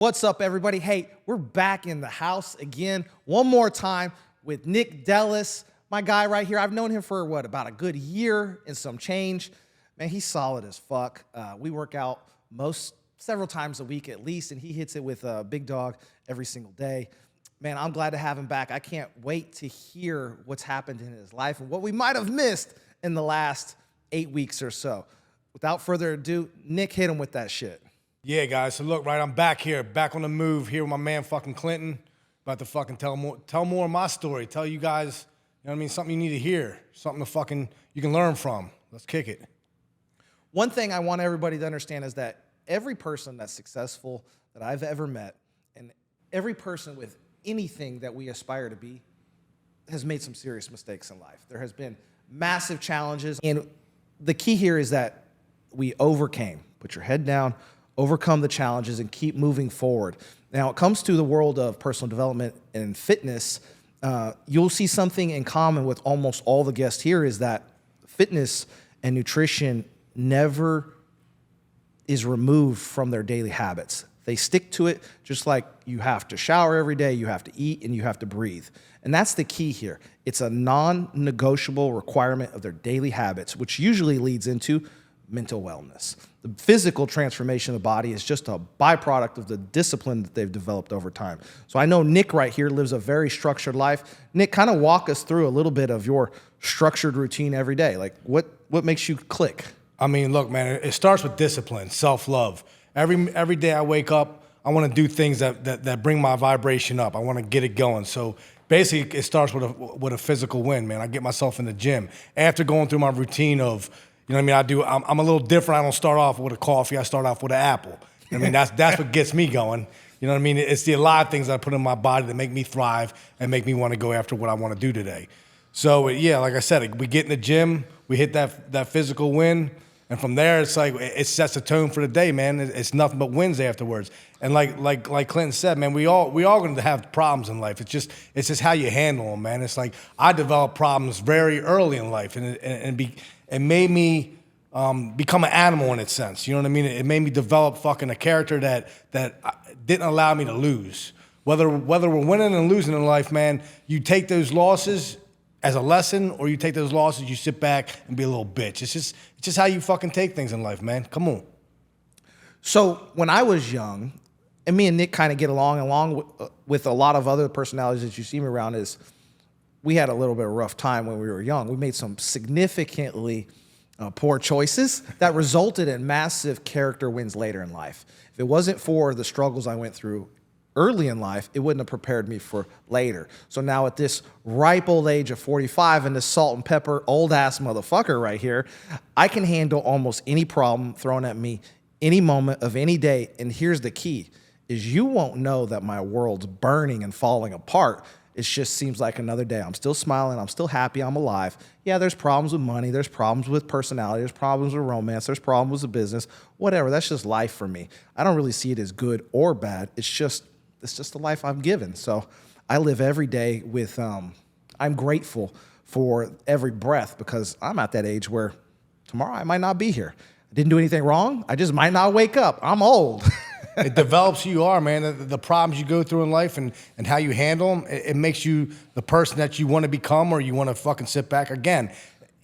What's up, everybody? Hey, we're back in the house again, one more time with Nick Dellis, my guy right here. I've known him for, about a good year and some change. Man, he's solid as fuck. We work out several times a week at least, and he hits it with a big dog every single day. Man, I'm glad to have him back. I can't wait to hear what's happened in his life and what we might have missed in the last 8 weeks or so. Without further ado, Nick, hit him with that shit. Yeah, guys, so look, right, I'm back here, back on the move here with my man fucking Clinton. About to fucking tell more of my story. Tell you guys, you know what I mean, something you need to hear, something to you can learn from. Let's kick it. One thing I want everybody to understand is that every person that's successful that I've ever met, and every person with anything that we aspire to be, has made some serious mistakes in life. There has been massive challenges, and the key here is that we overcame. Put your head down, overcome the challenges, and keep moving forward. Now, it comes to the world of personal development and fitness, you'll see something in common with almost all the guests here is that fitness and nutrition never is removed from their daily habits. They stick to it just like you have to shower every day, you have to eat, and you have to breathe. And that's the key here. It's a non-negotiable requirement of their daily habits, which usually leads into mental wellness. The physical transformation of the body is just a byproduct of the discipline that they've developed over time. So I know Nick right here lives a very structured life. Nick, kind of walk us through a little bit of your structured routine every day. Like what makes you click? I mean, look, man, it starts with discipline, self-love. Every day I wake up, I want to do things that bring my vibration up. I want to get it going. So basically, it starts with a physical win, man. I get myself in the gym. After going through my routine of, you know what I mean, I'm a little different. I don't start off with a coffee. I start off with an apple. I mean, that's what gets me going. You know what I mean? It's a lot of things that I put in my body that make me thrive and make me want to go after what I want to do today. So, yeah, like I said, we get in the gym, we hit that physical win, and from there, it's like it sets the tone for the day, man. It's nothing but wins afterwards. And like Clinton said, man, we all going to have problems in life. It's just how you handle them, man. It's like I developed problems very early in life, and it made me become an animal in its sense. You know what I mean? It made me develop fucking a character that didn't allow me to lose. Whether we're winning and losing in life, man, you take those losses as a lesson, or you take those losses, you sit back and be a little bitch. It's just how you fucking take things in life, man. Come on. So when I was young, and me and Nick kind of get along with a lot of other personalities that you see me around, is we had a little bit of a rough time when we were young. We made some significantly poor choices that resulted in massive character wins later in life. If it wasn't for the struggles I went through early in life, it wouldn't have prepared me for later. So now at this ripe old age of 45 and this salt and pepper old ass motherfucker right here, I can handle almost any problem thrown at me any moment of any day. And here's the key, is you won't know that my world's burning and falling apart. It just seems like another day. I'm still smiling. I'm still happy. I'm alive. Yeah, there's problems with money. There's problems with personality. There's problems with romance. There's problems with business. Whatever. That's just life for me. I don't really see it as good or bad. It's just the life I'm given. So I live every day with, I'm grateful for every breath because I'm at that age where tomorrow I might not be here. I didn't do anything wrong. I just might not wake up. I'm old. It develops who you are, man. The problems you go through in life and how you handle them, it makes you the person that you want to become, or you want to fucking sit back. Again,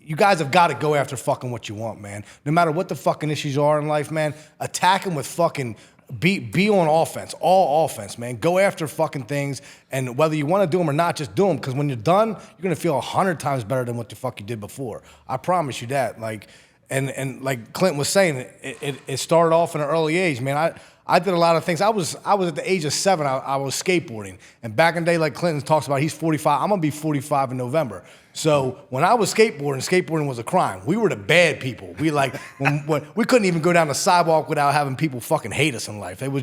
you guys have got to go after fucking what you want, man. No matter what the fucking issues are in life, man, attack them with fucking, be on offense, all offense, man. Go after fucking things, and whether you want to do them or not, just do them, because when you're done, you're going to feel 100 times better than what the fuck you did before. I promise you that. Like, and like Clint was saying, it started off in an early age, man. I did a lot of things. I was at the age of 7, I was skateboarding. And back in the day, like Clinton talks about, he's 45. I'm going to be 45 in November. So when I was skateboarding was a crime. We were the bad people. We when we couldn't even go down the sidewalk without having people fucking hate us in life. It was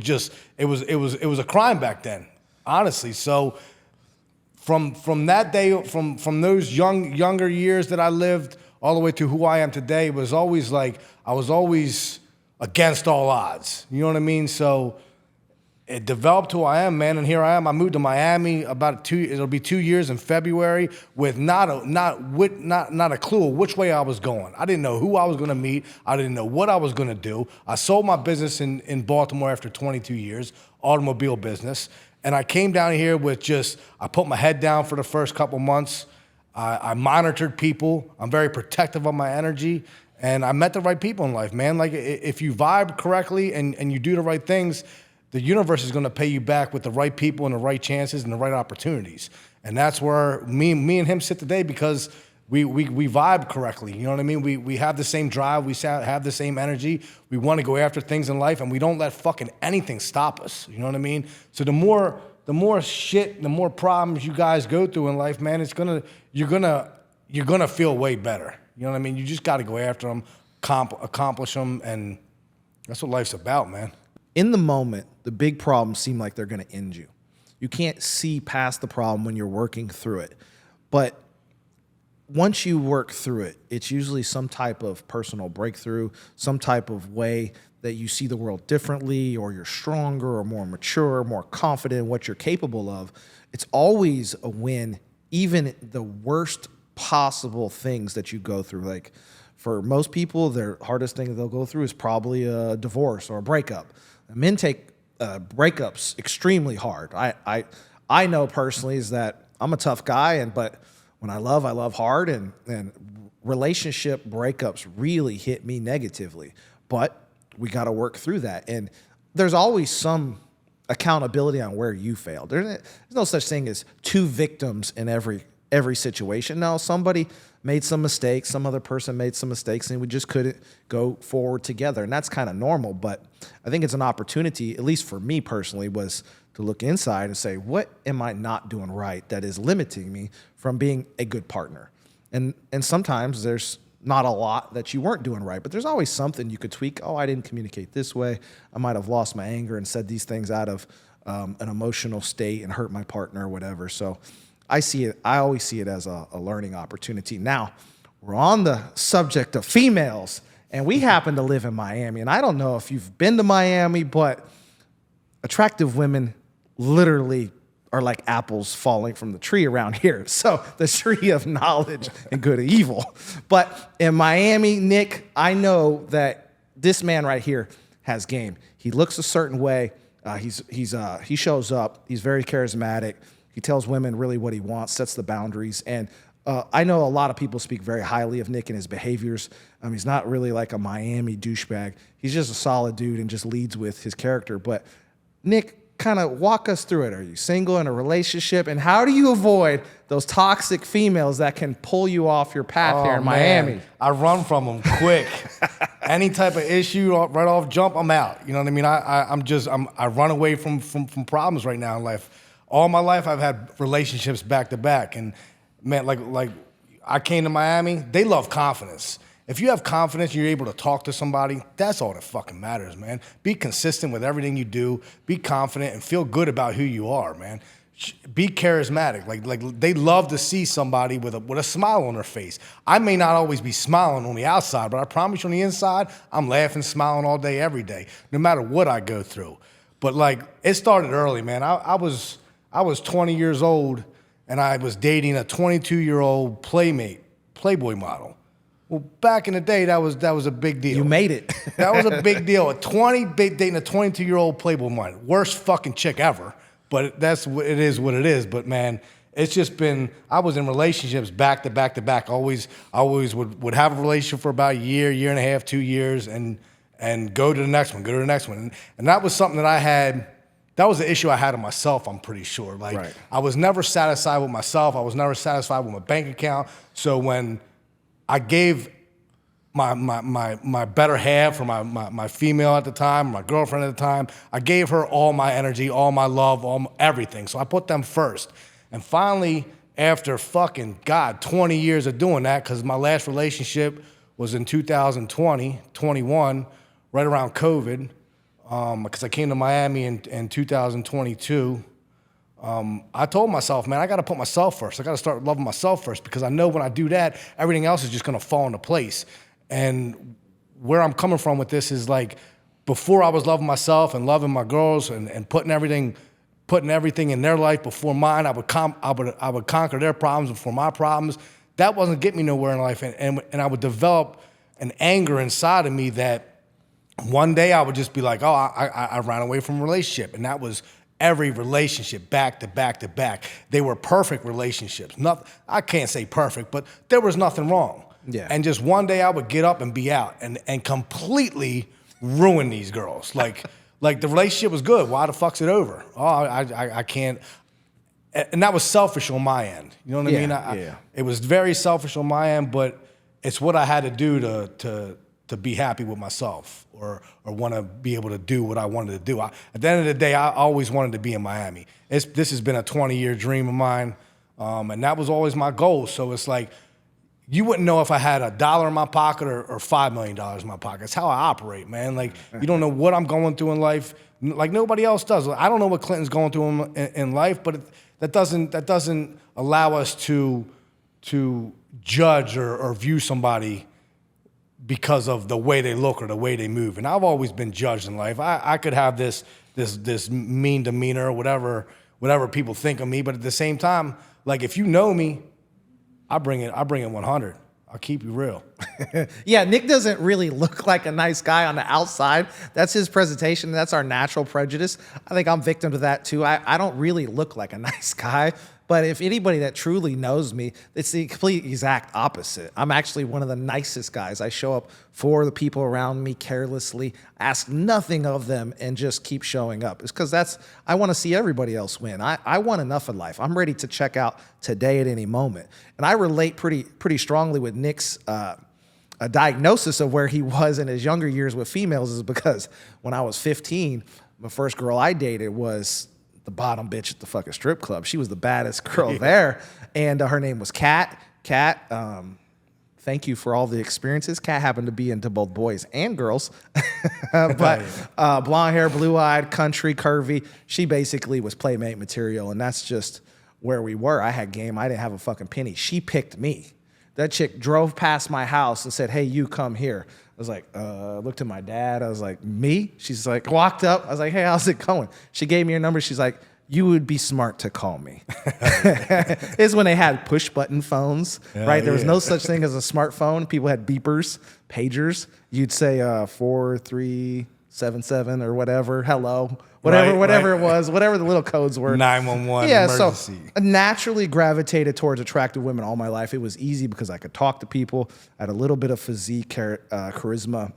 a crime back then, honestly. So from that day, from those younger years that I lived all the way to who I am today, it was always like I was always against all odds. You know what I mean? So it developed who I am, man, and here I am. I moved to Miami it'll be 2 years in February with not a clue of which way I was going. I didn't know who I was gonna meet. I didn't know what I was gonna do. I sold my business in Baltimore after 22 years, automobile business, and I came down here with I put my head down for the first couple months. I monitored people. I'm very protective of my energy, and I met the right people in life, man. Like, if you vibe correctly and you do the right things, the universe is going to pay you back with the right people and the right chances and the right opportunities. And that's where me and him sit today, because we vibe correctly. You know what I mean? We have the same drive. We have the same energy. We want to go after things in life, and we don't let fucking anything stop us. You know what I mean? So the more shit, the more problems you guys go through in life, man, you're gonna feel way better. You know what I mean? You just got to go after them, accomplish them, and that's what life's about, man. In the moment, the big problems seem like they're going to end you. You can't see past the problem when you're working through it. But once you work through it, it's usually some type of personal breakthrough, some type of way that you see the world differently, or you're stronger or more mature, more confident in what you're capable of. It's always a win, even the worst possible things that you go through. Like, for most people, their hardest thing they'll go through is probably a divorce or a breakup. Men take breakups extremely hard. I know personally is that I'm a tough guy, but when I love hard, and relationship breakups really hit me negatively. But we got to work through that, and there's always some accountability on where you failed. There's no such thing as two victims in every situation. No, somebody made some mistakes, some other person made some mistakes, and we just couldn't go forward together. And that's kind of normal, but I think it's an opportunity, at least for me personally, was to look inside and say, what am I not doing right that is limiting me from being a good partner? And sometimes there's not a lot that you weren't doing right, but there's always something you could tweak. Oh, I didn't communicate this way. I might have lost my anger and said these things out of an emotional state and hurt my partner or whatever. So I always see it as a learning opportunity. Now, we're on the subject of females, and we happen to live in Miami. And I don't know if you've been to Miami, but attractive women literally are like apples falling from the tree around here. So the tree of knowledge and good and evil. But in Miami, Nick, I know that this man right here has game. He looks a certain way. He shows up. He's very charismatic. He tells women really what he wants, sets the boundaries. And I know a lot of people speak very highly of Nick and his behaviors. He's not really like a Miami douchebag. He's just a solid dude and just leads with his character. But Nick, kind of walk us through it. Are you single, in a relationship? And how do you avoid those toxic females that can pull you off your path here in Miami? I run from them quick. Any type of issue, right off jump, I'm out. You know what I mean? I run away from problems right now in life. All my life, I've had relationships back to back, and man, like I came to Miami. They love confidence. If you have confidence, you're able to talk to somebody. That's all that fucking matters, man. Be consistent with everything you do. Be confident and feel good about who you are, man. Be charismatic. Like they love to see somebody with a smile on their face. I may not always be smiling on the outside, but I promise you on the inside, I'm laughing, smiling all day, every day, no matter what I go through. But like, it started early, man. I was 20 years old, and I was dating a 22-year-old Playboy model. Well, back in the day, that was a big deal. You made it. That was a big deal. Dating a 22-year-old Playboy model, worst fucking chick ever. But it is what it is. But man, it's just been. I was in relationships back to back to back. Always would have a relationship for about a year and a half, 2 years, and go to the next one, and that was something that I had. That was the issue I had of myself, I'm pretty sure. Like, right. I was never satisfied with myself. I was never satisfied with my bank account. So when I gave my better half, or my female at the time, my girlfriend at the time, I gave her all my energy, all my love, everything. So I put them first. And finally, after 20 years of doing that, because my last relationship was in 21, right around COVID, because I came to Miami in 2022, I told myself, man, I got to put myself first. I got to start loving myself first, because I know when I do that, everything else is just going to fall into place. And where I'm coming from with this is, like, before I was loving myself and loving my girls and putting everything in their life before mine, I would conquer their problems before my problems. That wasn't getting me nowhere in life, and I would develop an anger inside of me that one day I would just be like, oh, I ran away from a relationship, and that was every relationship, back to back to back. They were perfect relationships. I can't say perfect, but there was nothing wrong. Yeah. And just one day I would get up and be out and completely ruin these girls. Like the relationship was good. Why the fuck's it over? Oh, I can't. And that was selfish on my end. You know what I mean? It was very selfish on my end, but it's what I had to do to be happy with myself or want to be able to do what I wanted to do. At the end of the day, I always wanted to be in Miami. This has been a 20-year dream of mine, and that was always my goal. So it's like, you wouldn't know if I had $1 in my pocket or $5 million in my pocket. It's how I operate, man. Like, you don't know what I'm going through in life, like nobody else does. I don't know what Clinton's going through in life, but that doesn't allow us to judge or view somebody because of the way they look or the way they move. And I've always been judged in life. I could have this mean demeanor or whatever people think of me, but at the same time, like, if you know me, I bring it 100. I'll keep you real. Yeah, Nick doesn't really look like a nice guy on the outside. That's his presentation. That's our natural prejudice. I think I'm victim to that too. I don't really look like a nice guy. But if anybody that truly knows me, it's the complete exact opposite. I'm actually one of the nicest guys. I show up for the people around me carelessly, ask nothing of them, and just keep showing up. It's because I want to see everybody else win. I want enough in life. I'm ready to check out today at any moment. And I relate pretty strongly with Nick's a diagnosis of where he was in his younger years with females, is because when I was 15, the first girl I dated was the bottom bitch at the fucking strip club. She was the baddest girl there, and her name was Kat. Kat, thank you for all the experiences. Kat happened to be into both boys and girls, but blonde hair, blue-eyed, country, curvy. She basically was playmate material, and that's just where we were. I had game. I didn't have a fucking penny. She picked me. That chick drove past my house and said, "Hey, you come here." I was like, looked at my dad. I was like, "Me?" She's like, walked up. I was like, "Hey, how's it going?" She gave me her number. She's like, "You would be smart to call me." It's when they had push button phones, right? There was no such thing as a smartphone. People had beepers, pagers. You'd say 4377 or whatever, hello, whatever it was, whatever the little codes were. 911 yeah, emergency. So I naturally gravitated towards attractive women all my life. It was easy because I could talk to people. I had a little bit of physique, charisma.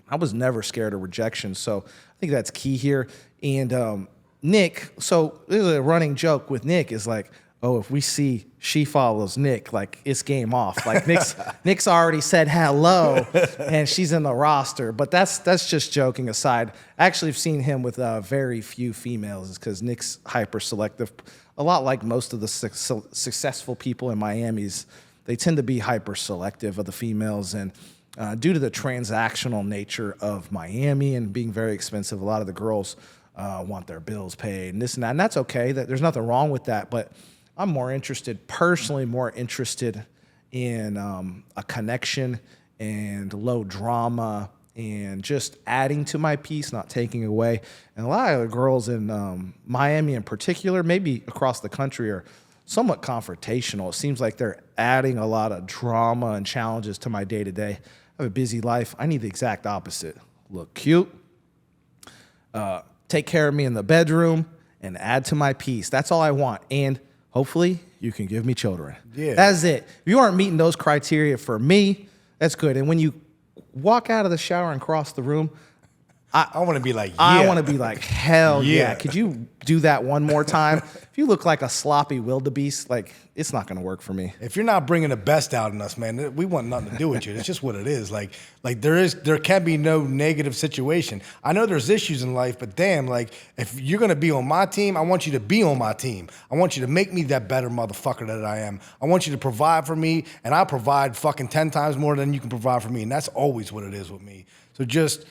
I was never scared of rejection. So I think that's key here. And Nick, so there's a running joke with Nick is like, oh, if we see she follows Nick, like, it's game off. Like, Nick's already said hello, and she's in the roster. But that's just joking aside. I actually have seen him with very few females, because Nick's hyper selective. A lot like most of the successful people in Miami's, they tend to be hyper selective of the females, and due to the transactional nature of Miami and being very expensive, a lot of the girls want their bills paid and this and that, and that's okay. There's nothing wrong with that, but I'm personally more interested in a connection and low drama and just adding to my piece, not taking away. And a lot of the girls in Miami in particular, maybe across the country, are somewhat confrontational. It seems like they're adding a lot of drama and challenges to my day-to-day. I have a busy life. I need the exact opposite. Look cute, take care of me in the bedroom, and add to my piece. That's all I want. And hopefully, you can give me children. Yeah. That's it. If you aren't meeting those criteria for me, that's good. And when you walk out of the shower and cross the room, I want to be like, yeah. I want to be like, hell yeah. Yeah. Could you do that one more time? If you look like a sloppy wildebeest, like, it's not going to work for me. If you're not bringing the best out in us, man, we want nothing to do with you. It's just what it is. Like there can be no negative situation. I know there's issues in life, but damn, like, if you're going to be on my team, I want you to be on my team. I want you to make me that better motherfucker that I am. I want you to provide for me, and I provide fucking 10 times more than you can provide for me. And that's always what it is with me. So just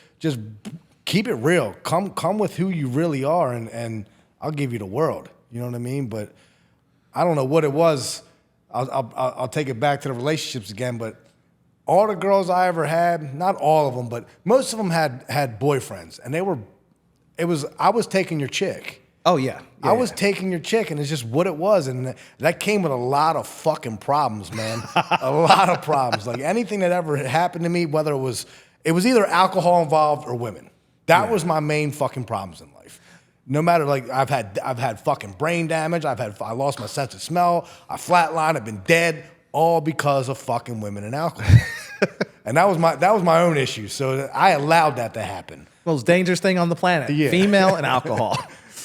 keep it real. Come with who you really are, and I'll give you the world. You know what I mean? But I don't know what it was. I'll take it back to the relationships again, but all the girls I ever had, not all of them, but most of them had boyfriends, and I was taking your chick. Oh yeah, I was taking your chick, and it's just what it was, and that came with a lot of fucking problems, man. A lot of problems. Like anything that ever happened to me, whether it was either alcohol involved or women. That was my main fucking problems in life. No matter, like, I've had fucking brain damage. I lost my sense of smell. I flatlined. I've been dead, all because of fucking women and alcohol. And that was my own issue. So I allowed that to happen. Most dangerous thing on the planet, female and alcohol.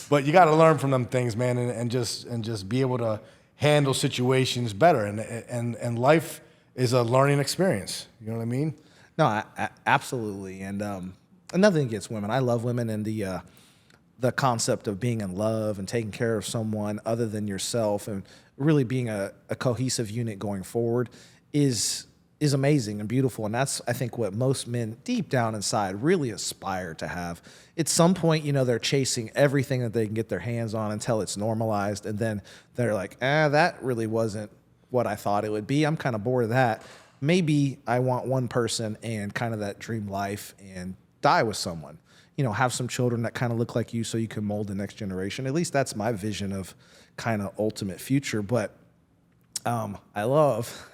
But you got to learn from them things, man, and just be able to handle situations better. And life is a learning experience. You know what I mean? No, absolutely. And nothing against women. I love women, and the concept of being in love and taking care of someone other than yourself and really being a cohesive unit going forward is amazing and beautiful. And that's, I think, what most men deep down inside really aspire to have. At some point, they're chasing everything that they can get their hands on until it's normalized. And then they're like, that really wasn't what I thought it would be. I'm kind of bored of that. Maybe I want one person and kind of that dream life and die with someone. Have some children that kind of look like you so you can mold the next generation. At least that's my vision of kind of ultimate future. But I love,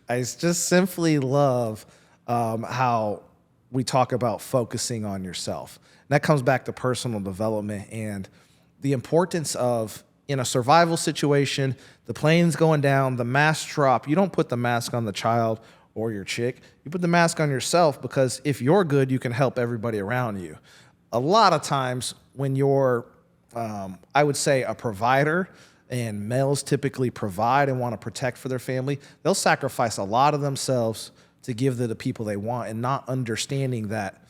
I just simply love how we talk about focusing on yourself. And that comes back to personal development and the importance of, in a survival situation, the plane's going down, the mask drop. You don't put the mask on the child or your chick. You put the mask on yourself, because if you're good, you can help everybody around you. A lot of times when you're, I would say, a provider, and males typically provide and want to protect for their family, they'll sacrifice a lot of themselves to give to the people they want, and not understanding that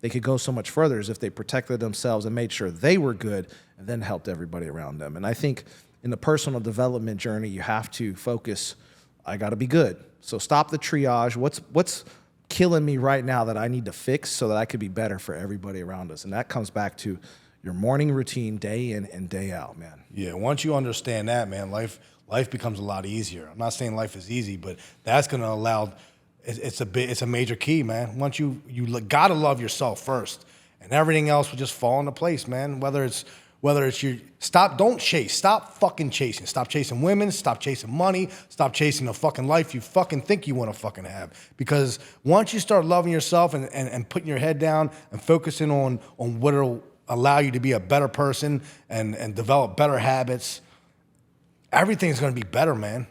they could go so much further as if they protected themselves and made sure they were good and then helped everybody around them. And I think in the personal development journey, you have to focus, I got to be good. So stop the triage. What's killing me right now that I need to fix so that I could be better for everybody around us? And that comes back to your morning routine, day in and day out, man. Yeah, once you understand that, man, life becomes a lot easier. I'm not saying life is easy, but that's going to allow. It's a major key, man. Once you gotta love yourself first, and everything else will just fall into place, man. Whether it's don't chase, stop fucking chasing, stop chasing women, stop chasing money, stop chasing the fucking life you fucking think you want to fucking have. Because once you start loving yourself and putting your head down and focusing on what'll allow you to be a better person and develop better habits, everything's gonna be better, man.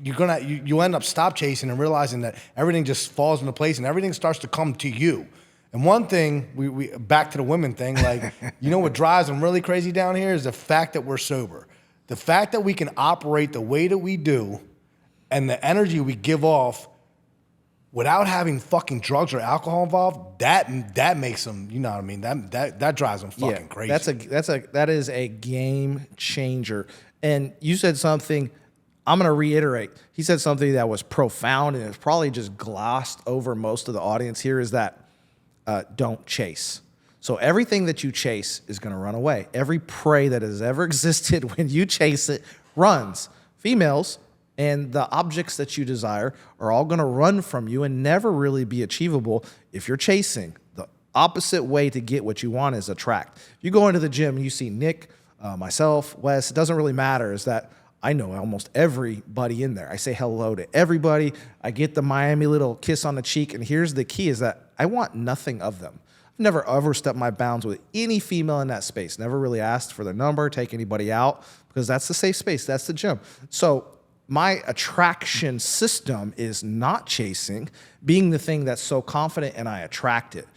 You end up stop chasing and realizing that everything just falls into place and everything starts to come to you. And one thing, we back to the women thing, like, what drives them really crazy down here is the fact that we're sober. The fact that we can operate the way that we do and the energy we give off without having fucking drugs or alcohol involved, that makes them, you know what I mean? That drives them fucking crazy. That is a game changer. And you said something, I'm going to reiterate. He said something that was profound, and it's probably just glossed over most of the audience here, is that don't chase. So everything that you chase is going to run away. Every prey that has ever existed, when you chase it, runs. Females and the objects that you desire are all going to run from you and never really be achievable if you're chasing. The opposite way to get what you want is attract. If you go into the gym and you see Nick, myself, Wes, it doesn't really matter, is that I know almost everybody in there. I say hello to everybody. I get the Miami little kiss on the cheek. And here's the key, is that I want nothing of them. I've never overstepped my bounds with any female in that space. Never really asked for their number, take anybody out, because that's the safe space. That's the gym. So my attraction system is not chasing, being the thing that's so confident, and I attract it.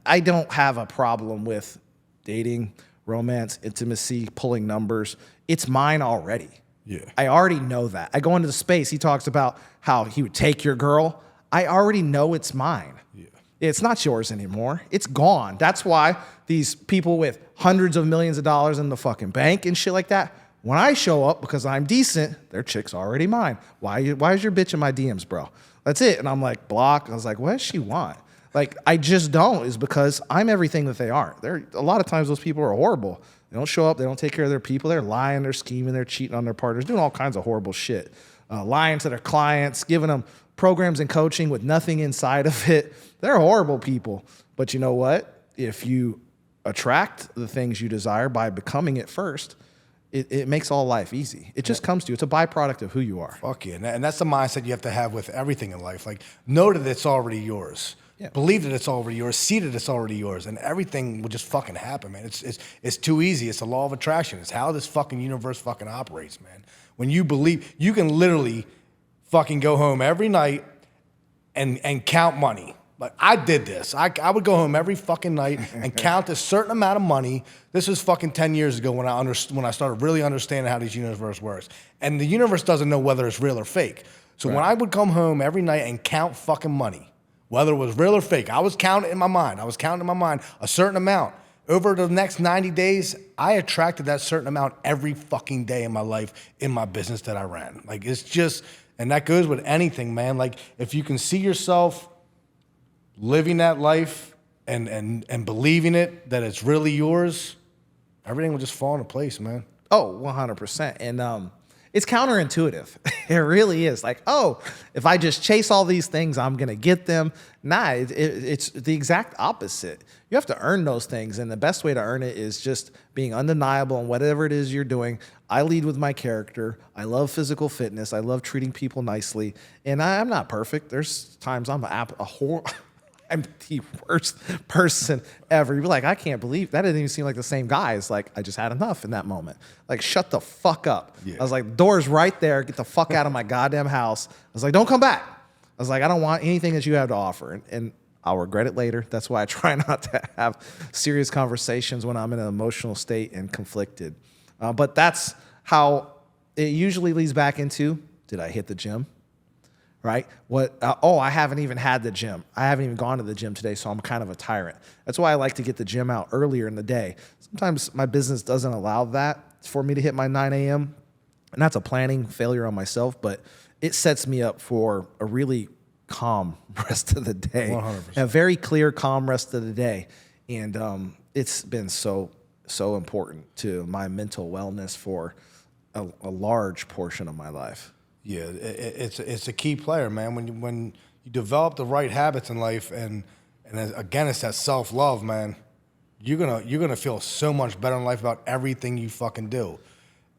I don't have a problem with dating, romance, intimacy, pulling numbers. It's mine already. Yeah. I already know that. I go into the space. He talks about how he would take your girl. I already know it's mine. Yeah. It's not yours anymore. It's gone. That's why these people with hundreds of millions of dollars in the fucking bank and shit like that, when I show up because I'm decent, their chick's already mine. Why is your bitch in my DMs, bro? That's it. And I'm like, block. I was like, what does she want? Like, I just don't, is because I'm everything that they aren't. A lot of times those people are horrible. They don't show up. They don't take care of their people. They're lying. They're scheming. They're cheating on their partners, doing all kinds of horrible shit. lying to their clients, giving them programs and coaching with nothing inside of it. They're horrible people. But you know what? If you attract the things you desire by becoming it first, it makes all life easy. It just comes to you. It's a byproduct of who you are. Fuck yeah. And that's the mindset you have to have with everything in life. Like, know that it's already yours. Yeah. Believe that it's already yours. See that it's already yours. And everything will just fucking happen, man. It's too easy. It's the law of attraction. It's how this fucking universe fucking operates, man. When you believe, you can literally fucking go home every night and count money. Like, I did this. I would go home every fucking night and count a certain amount of money. This was fucking 10 years ago when I started really understanding how this universe works. And the universe doesn't know whether it's real or fake. So when I would come home every night and count fucking money, whether it was real or fake, I was counting in my mind. A certain amount. Over the next 90 days, I attracted that certain amount every fucking day in my life, in my business that I ran. Like, it's just, and that goes with anything, man. Like, if you can see yourself living that life and believing it, that it's really yours, everything will just fall into place, man. Oh, 100%. And it's counterintuitive. It really is. Like, oh, if I just chase all these things, I'm going to get them. Nah, it's the exact opposite. You have to earn those things. And the best way to earn it is just being undeniable in whatever it is you're doing. I lead with my character. I love physical fitness. I love treating people nicely. And I'm not perfect. There's times I'm I'm the worst person ever. You'd be like, I can't believe that didn't even seem like the same guy. It's like, I just had enough in that moment. Like, shut the fuck up. Yeah. I was like, door's right there. Get the fuck out of my goddamn house. I was like, don't come back. I was like, I don't want anything that you have to offer. And I'll regret it later. That's why I try not to have serious conversations when I'm in an emotional state and conflicted. But that's how it usually leads back into, did I hit the gym? Right? I haven't even had the gym. I haven't even gone to the gym today, so I'm kind of a tyrant. That's why I like to get the gym out earlier in the day. Sometimes my business doesn't allow that for me to hit my 9 a.m., and that's a planning failure on myself, but it sets me up for a really calm rest of the day. 100%. A very clear, calm rest of the day. And it's been so important to my mental wellness for a large portion of my life. Yeah, it's a key player, man. When you develop the right habits in life, and again, it's that self-love, man. You're gonna feel so much better in life about everything you fucking do.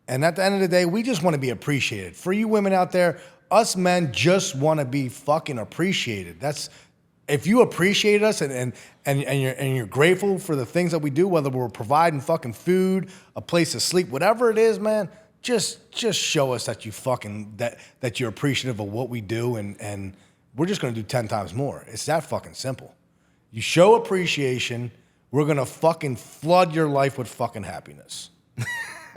And at the end of the day, we just want to be appreciated. For you women out there, us men just want to be fucking appreciated. That's, if you appreciate us and you're grateful for the things that we do, whether we're providing fucking food, a place to sleep, whatever it is, man. Just show us that you fucking that you're appreciative of what we do, and we're just gonna do 10 times more. It's that fucking simple. You show appreciation, we're gonna fucking flood your life with fucking happiness.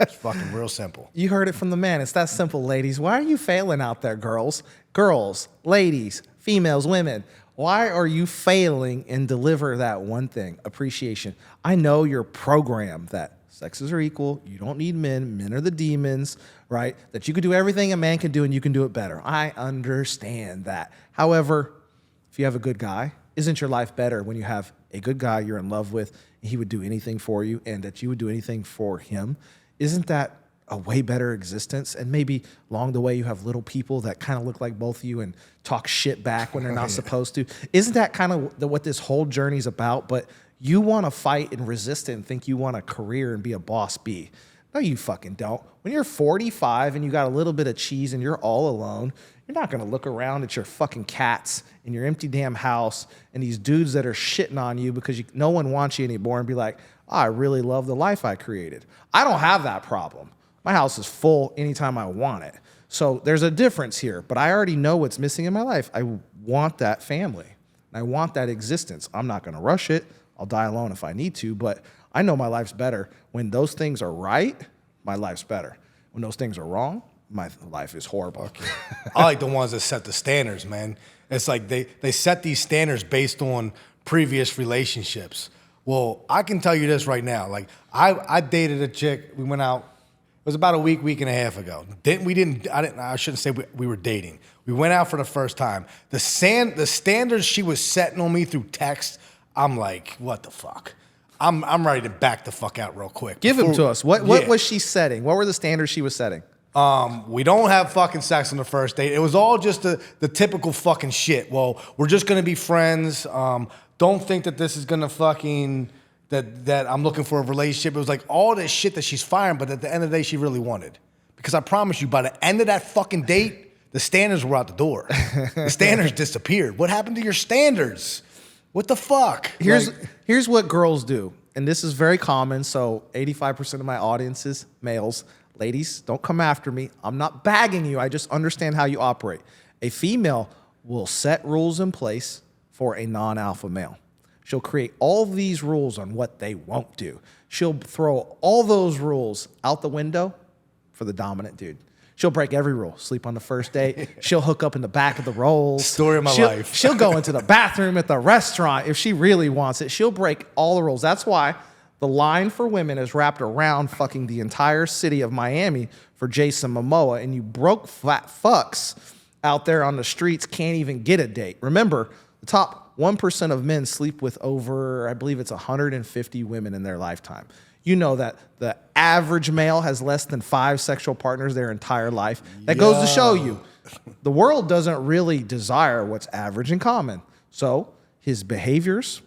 It's fucking real simple. You heard it from the man. It's that simple, ladies. Why are you failing out there, girls? Girls, ladies, females, women. Why are you failing and deliver that one thing? Appreciation. I know you're programmed that sexes are equal. You don't need men. Men are the demons, right? That you can do everything a man can do and you can do it better. I understand that. However, if you have a good guy, isn't your life better when you have a good guy you're in love with, and he would do anything for you, and that you would do anything for him? Isn't that a way better existence? And maybe along the way you have little people that kind of look like both of you and talk shit back when they're not supposed to. Isn't that kind of what this whole journey's about? But you want to fight and resist it and think you want a career and be a boss bee. No, you fucking don't. When you're 45 and you got a little bit of cheese and you're all alone, you're not going to look around at your fucking cats in your empty damn house and these dudes that are shitting on you because no one wants you anymore and be like, oh, I really love the life I created. I don't have that problem. My house is full anytime I want it. So there's a difference here, but I already know what's missing in my life. I want that family. I want that existence. I'm not going to rush it. I'll die alone if I need to, but I know my life's better. When those things are right, my life's better. When those things are wrong, my life is horrible. Okay. I like the ones that set the standards, man. It's like they set these standards based on previous relationships. Well, I can tell you this right now. Like, I dated a chick. We went out. It was about a week and a half ago. I shouldn't say we were dating. We went out for the first time. The standards she was setting on me through text, I'm like, what the fuck? I'm ready to back the fuck out real quick. Give them to us. What was she setting? What were the standards she was setting? We don't have fucking sex on the first date. It was all just the typical fucking shit. Well, we're just gonna be friends. Don't think that this is gonna fucking that I'm looking for a relationship. It was like all this shit that she's firing, but at the end of the day, she really wanted. Because I promise you, by the end of that fucking date, the standards were out the door. The standards disappeared. What happened to your standards? What the fuck? Here's what girls do, and this is very common. So 85% of my audience is males. Ladies, don't come after me. I'm not bagging you. I just understand how you operate. A female will set rules in place for a non-alpha male. She'll create all these rules on what they won't do. She'll throw all those rules out the window for the dominant dude. She'll break every rule. Sleep on the first date. She'll hook up in the back of the rolls. Story of my life. She'll go into the bathroom at the restaurant if she really wants it. She'll break all the rules. That's why the line for women is wrapped around fucking the entire city of Miami for Jason Momoa, and you broke flat fucks out there on the streets can't even get a date. Remember, the top 1% of men sleep with over, I believe it's 150 women in their lifetime. You know that the average male has less than 5 sexual partners their entire life. That goes to show you, the world doesn't really desire what's average and common. So his behaviors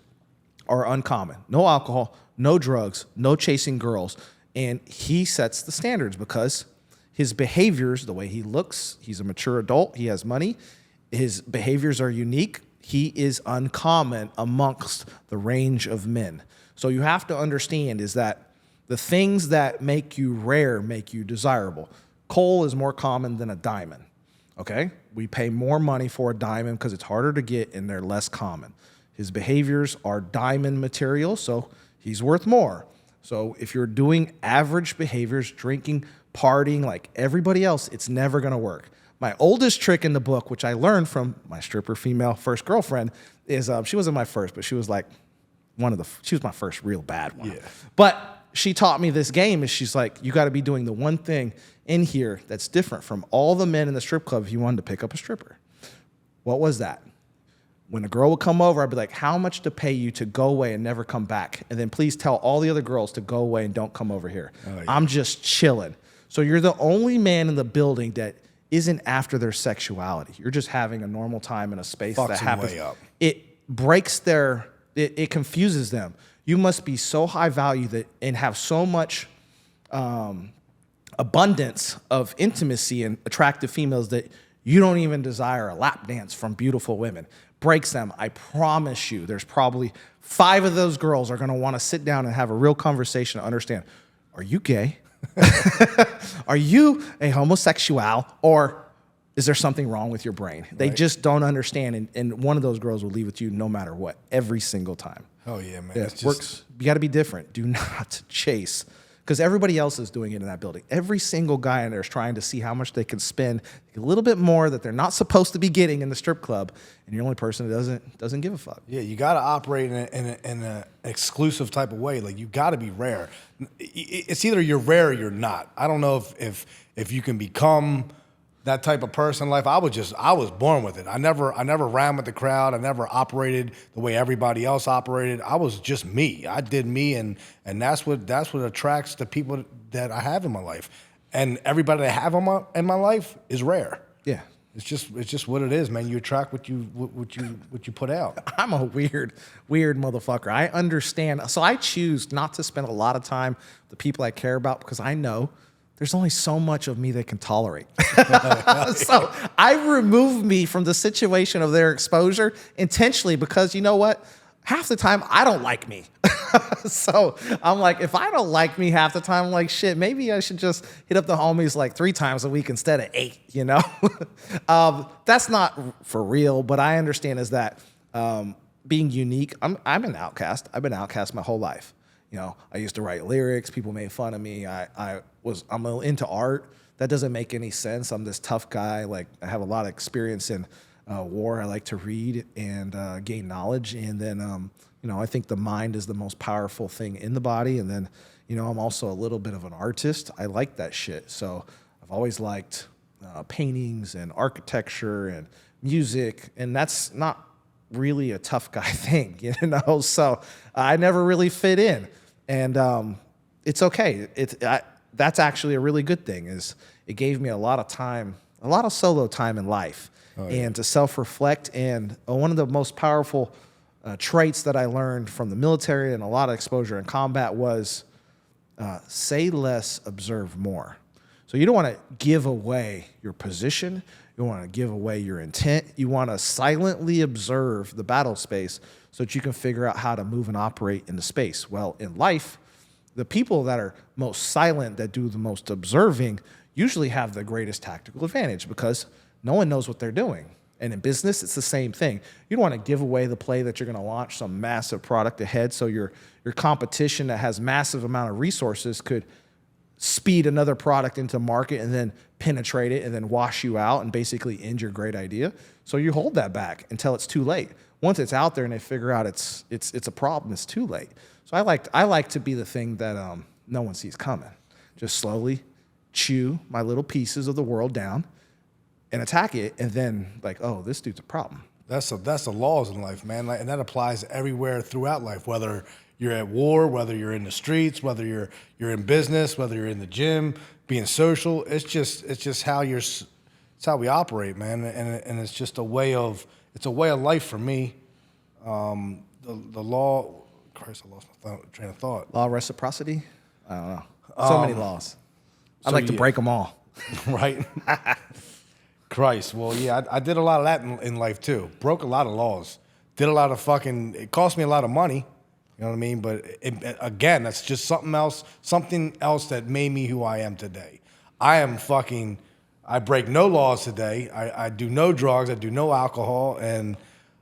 are uncommon. No alcohol, no drugs, no chasing girls. And he sets the standards because his behaviors, the way he looks, he's a mature adult, he has money, his behaviors are unique. He is uncommon amongst the range of men. So you have to understand is that the things that make you rare make you desirable. Coal is more common than a diamond, okay? We pay more money for a diamond because it's harder to get and they're less common. His behaviors are diamond material, so he's worth more. So if you're doing average behaviors, drinking, partying like everybody else, it's never gonna work. My oldest trick in the book, which I learned from my stripper female first girlfriend, is she wasn't my first, but she was like she was my first real bad one. Yeah. But she taught me this game is she's like, you gotta be doing the one thing in here that's different from all the men in the strip club if you wanted to pick up a stripper. What was that? When a girl would come over, I'd be like, how much to pay you to go away and never come back? And then please tell all the other girls to go away and don't come over here. Oh, yeah. I'm just chilling. So you're the only man in the building that isn't after their sexuality. You're just having a normal time in a space that happens. Way up. It breaks it confuses them. You must be so high value and have so much abundance of intimacy and attractive females that you don't even desire a lap dance from beautiful women. Breaks them. I promise you, there's probably 5 of those girls are going to want to sit down and have a real conversation to understand, are you gay? Are you a homosexual? Or is there something wrong with your brain? They just don't understand. And one of those girls will leave with you no matter what, every single time. Oh, yeah, man. It works. You got to be different. Do not chase. Because everybody else is doing it in that building. Every single guy in there is trying to see how much they can spend a little bit more that they're not supposed to be getting in the strip club, and you're the only person that doesn't give a fuck. Yeah, you got to operate in an exclusive type of way. Like you got to be rare. It's either you're rare or you're not. I don't know if you can become that type of person in life. I was born with it. I never ran with the crowd. I never operated the way everybody else operated. I was just me. I did me, and that's what attracts the people that I have in my life. And everybody that I have in my life is rare. Yeah. It's just what it is, man. You attract what you put out. I'm a weird motherfucker. I understand. So I choose not to spend a lot of time with the people I care about because I know there's only so much of me they can tolerate. So I remove me from the situation of their exposure intentionally because you know what? Half the time I don't like me. So I'm like, if I don't like me half the time, I'm like, shit, maybe I should just hit up the homies like 3 times a week instead of 8, you know? That's not for real, but I understand is that being unique, I'm an outcast. I've been outcast my whole life. You know, I used to write lyrics. People made fun of me. I'm into art. That doesn't make any sense. I'm this tough guy. Like I have a lot of experience in war. I like to read and gain knowledge. And then, you know, I think the mind is the most powerful thing in the body. And then, you know, I'm also a little bit of an artist. I like that shit. So I've always liked paintings and architecture and music. And that's not really a tough guy thing, you know? So I never really fit in. And it's okay. that's actually a really good thing. Is it gave me a lot of time, a lot of solo time in life, and to self-reflect. And one of the most powerful traits that I learned from the military and a lot of exposure in combat was say less, observe more. So you don't want to give away your position. You don't want to give away your intent. You want to silently observe the battle space so that you can figure out how to move and operate in the space. Well, in life, the people that are most silent, that do the most observing, usually have the greatest tactical advantage because no one knows what they're doing. And in business, it's the same thing. You don't want to give away the play that you're going to launch some massive product ahead so your competition that has massive amount of resources could speed another product into market and then penetrate it and then wash you out and basically end your great idea. So you hold that back until it's too late. Once it's out there and they figure out it's a problem, it's too late. So I like to be the thing that no one sees coming. Just slowly chew my little pieces of the world down and attack it, and then like, oh, this dude's a problem. That's the laws in life, man, and that applies everywhere throughout life. Whether you're at war, whether you're in the streets, whether you're in business, whether you're in the gym, being social. It's just how it's how we operate, man, and it's just a way of life for me. The law. Christ, I lost my train of thought. Law of reciprocity. I don't know. So many laws. I'd like to break them all. Right. Christ. Well, yeah, I did a lot of that in life too. Broke a lot of laws. Did a lot of it cost me a lot of money. You know what I mean? But again, that's just something else that made me who I am today. I break no laws today. I do no drugs. I do no alcohol. And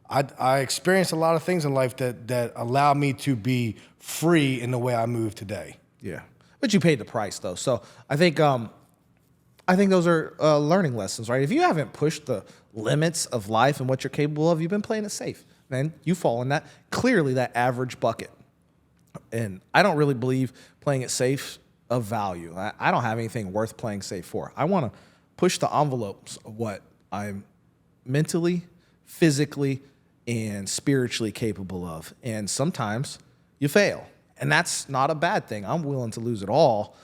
I experienced a lot of things in life that allow me to be free in the way I move today. Yeah. But you paid the price though. So I think those are learning lessons, right? If you haven't pushed the limits of life and what you're capable of, you've been playing it safe. Man, you fall in clearly that average bucket. And I don't really believe playing it safe of value. I don't have anything worth playing safe for. I want to push the envelopes of what I'm mentally, physically, and spiritually capable of. And sometimes you fail. And that's not a bad thing. I'm willing to lose it all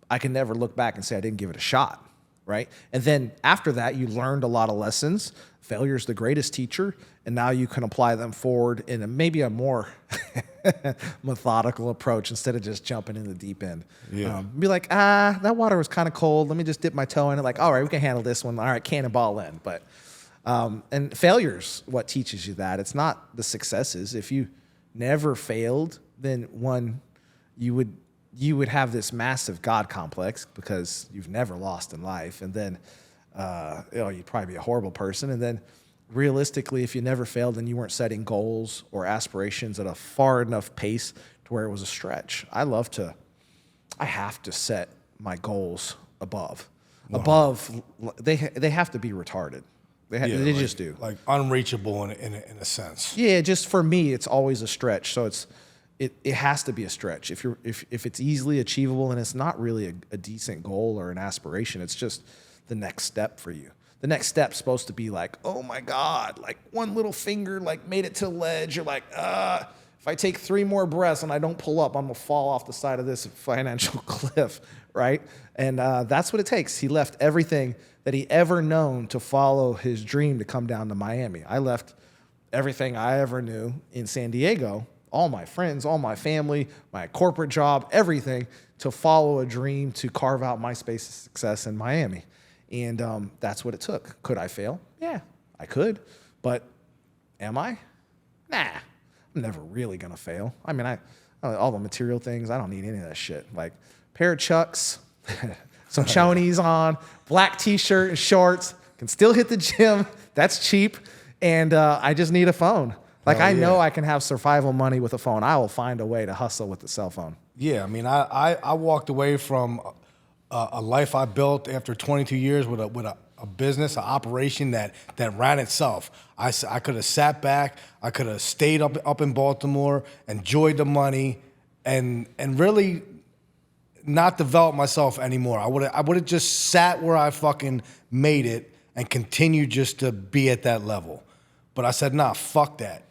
I can never look back and say I didn't give it a shot, right? And then after that, you learned a lot of lessons. Failure is the greatest teacher, and now you can apply them forward in maybe a more methodical approach instead of just jumping in the deep end. Yeah. Be like, that water was kind of cold. Let me just dip my toe in it. Like, all right, we can handle this one. All right, cannonball in. But and failure's what teaches you that. It's not the successes. If you never failed, then you would have this massive God complex because you've never lost in life. And then, you'd probably be a horrible person. And then realistically, if you never failed, then you weren't setting goals or aspirations at a far enough pace to where it was a stretch. I have to set my goals above. Wow. Above, they have to be retarded. They just do. Like unreachable in a sense. Yeah, just for me, it's always a stretch. So it has to be a stretch. If it's easily achievable and it's not really a decent goal or an aspiration, it's just the next step for you. The next step's supposed to be like, oh my God, like one little finger like made it to the ledge. You're like, if I take 3 more breaths and I don't pull up, I'm gonna fall off the side of this financial cliff, right? And that's what it takes. He left everything that he ever known to follow his dream to come down to Miami. I left everything I ever knew in San Diego, all my friends, all my family, my corporate job, everything, to follow a dream to carve out my space of success in Miami. And that's what it took. Could I fail? Yeah, I could. But am I? Nah, I'm never really gonna fail. I mean, all the material things, I don't need any of that shit. Like pair of Chucks, some chonies on, black t-shirt and shorts, can still hit the gym. That's cheap. And I just need a phone. Like I know I can have survival money with a phone. I will find a way to hustle with the cell phone. Yeah, I mean, I walked away from a life I built after 22 years with a business, an operation that ran itself. I could have sat back. I could have stayed up in Baltimore, enjoyed the money, and really not developed myself anymore. I would have just sat where I fucking made it and continued just to be at that level. But I said, nah, fuck that.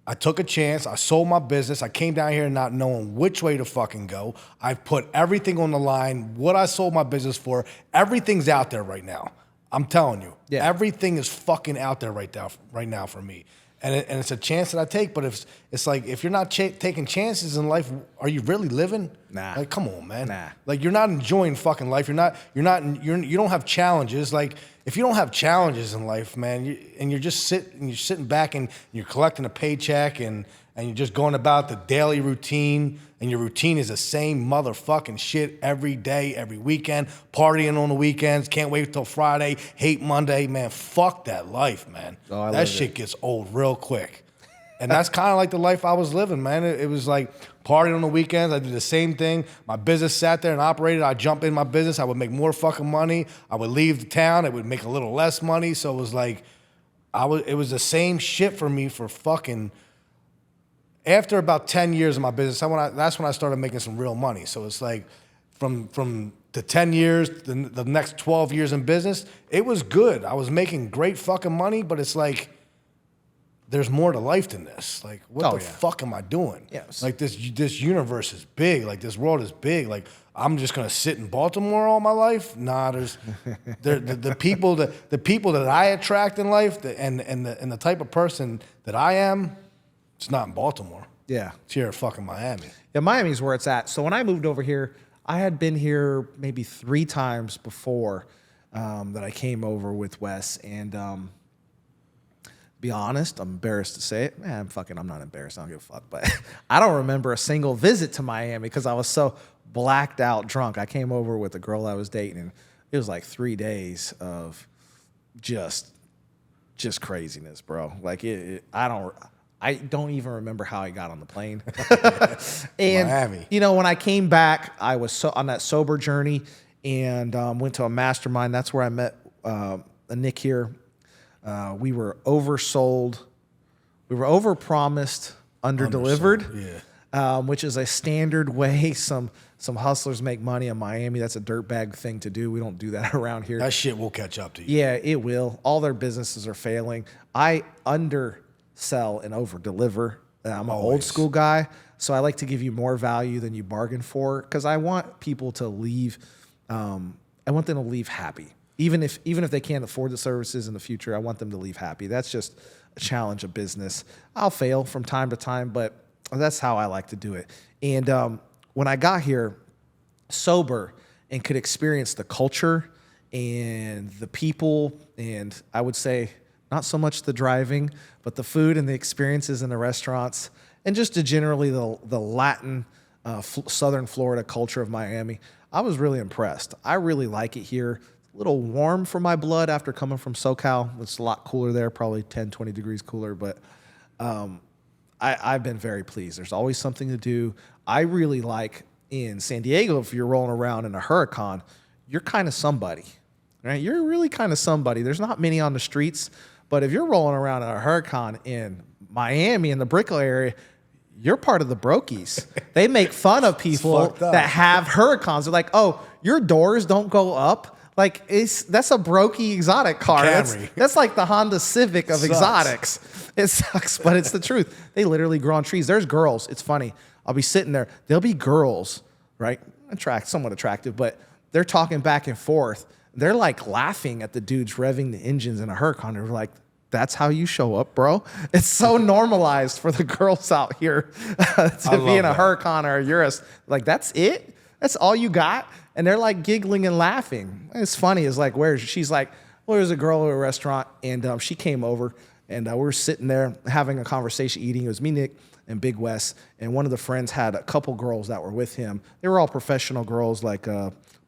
I took a chance. I sold my business. I came down here not knowing which way to fucking go. I put everything on the line. What I sold my business for, everything's out there right now. I'm telling you, everything is fucking out there right now for me. And it's a chance that I take. But it's like, if you're not taking chances in life, are you really living? Nah. Like, come on, man. Nah. Like, you're not enjoying fucking life. You don't have challenges. Like, if you don't have challenges in life, man, you're just sitting back and you're collecting a paycheck and you're just going about the daily routine, and your routine is the same motherfucking shit every day, every weekend, partying on the weekends, can't wait till Friday, hate Monday, man, fuck that life, man. Oh, that shit gets old real quick. And that's kind of like the life I was living, man. It was like partying on the weekends. I did the same thing. My business sat there and operated. I'd jump in my business. I would make more fucking money. I would leave the town. It would make a little less money. So it was like, it was the same shit for me for fucking. After about 10 years of my business, that's when I started making some real money. So it's like from the 10 years, the next 12 years in business, it was good. I was making great fucking money, but it's like, there's more to life than this. Like, what the fuck am I doing? Yes. Like, this universe is big. Like, this world is big. Like, I'm just gonna sit in Baltimore all my life? Nah, the people that I attract in life, and the type of person that I am, it's not in Baltimore. Yeah. It's here in fucking Miami. Yeah, Miami's where it's at. So when I moved over here, I had been here maybe 3 times before that I came over with Wes. And be honest, I'm embarrassed to say it. Man, I'm not embarrassed. I don't give a fuck. But I don't remember a single visit to Miami because I was so blacked out drunk. I came over with a girl I was dating, and it was like 3 days of just craziness, bro. Like, I don't even remember how I got on the plane. And Miami. You know, when I came back, I was on that sober journey and went to a mastermind. That's where I met Nick here. We were oversold. We were overpromised, underdelivered. Yeah. Which is a standard way some hustlers make money in Miami. That's a dirtbag thing to do. We don't do that around here. That shit will catch up to you. Yeah, it will. All their businesses are failing. I undersell and over-deliver. I'm an old school guy, so I like to give you more value than you bargain for because I want people to leave. I want them to leave happy. Even if they can't afford the services in the future, I want them to leave happy. That's just a challenge of business. I'll fail from time to time, but that's how I like to do it. And when I got here sober and could experience the culture and the people, and I would say not so much the driving, but the food and the experiences in the restaurants, and just generally the Latin, Southern Florida culture of Miami, I was really impressed. I really like it here. A little warm for my blood after coming from SoCal. It's a lot cooler there, probably 10, 20 degrees cooler, but I've been very pleased. There's always something to do. I really like in San Diego, if you're rolling around in a Huracan, you're kind of somebody, right? You're really kind of somebody. There's not many on the streets, but if you're rolling around in a Huracan in Miami in the Brickell area, you're part of the brokies. They make fun of people that have Huracans. They're like, oh, your doors don't go up. Like, that's a brokey exotic car. That's like the Honda Civic of exotics. It sucks, but it's the truth. They literally grow on trees. There's girls. It's funny. I'll be sitting there. There'll be girls, right? Somewhat attractive, but they're talking back and forth. They're like laughing at the dudes revving the engines in a Huracan. They're like, that's how you show up, bro? It's so normalized for the girls out here to be in a Huracan or a Urus. Like, that's it? That's all you got? And they're like giggling and laughing. It's funny. It's like, she's like, well, there's a girl at a restaurant, and she came over, and we were sitting there having a conversation, eating. It was me, Nick, and Big Wes, and one of the friends had a couple girls that were with him. They were all professional girls, like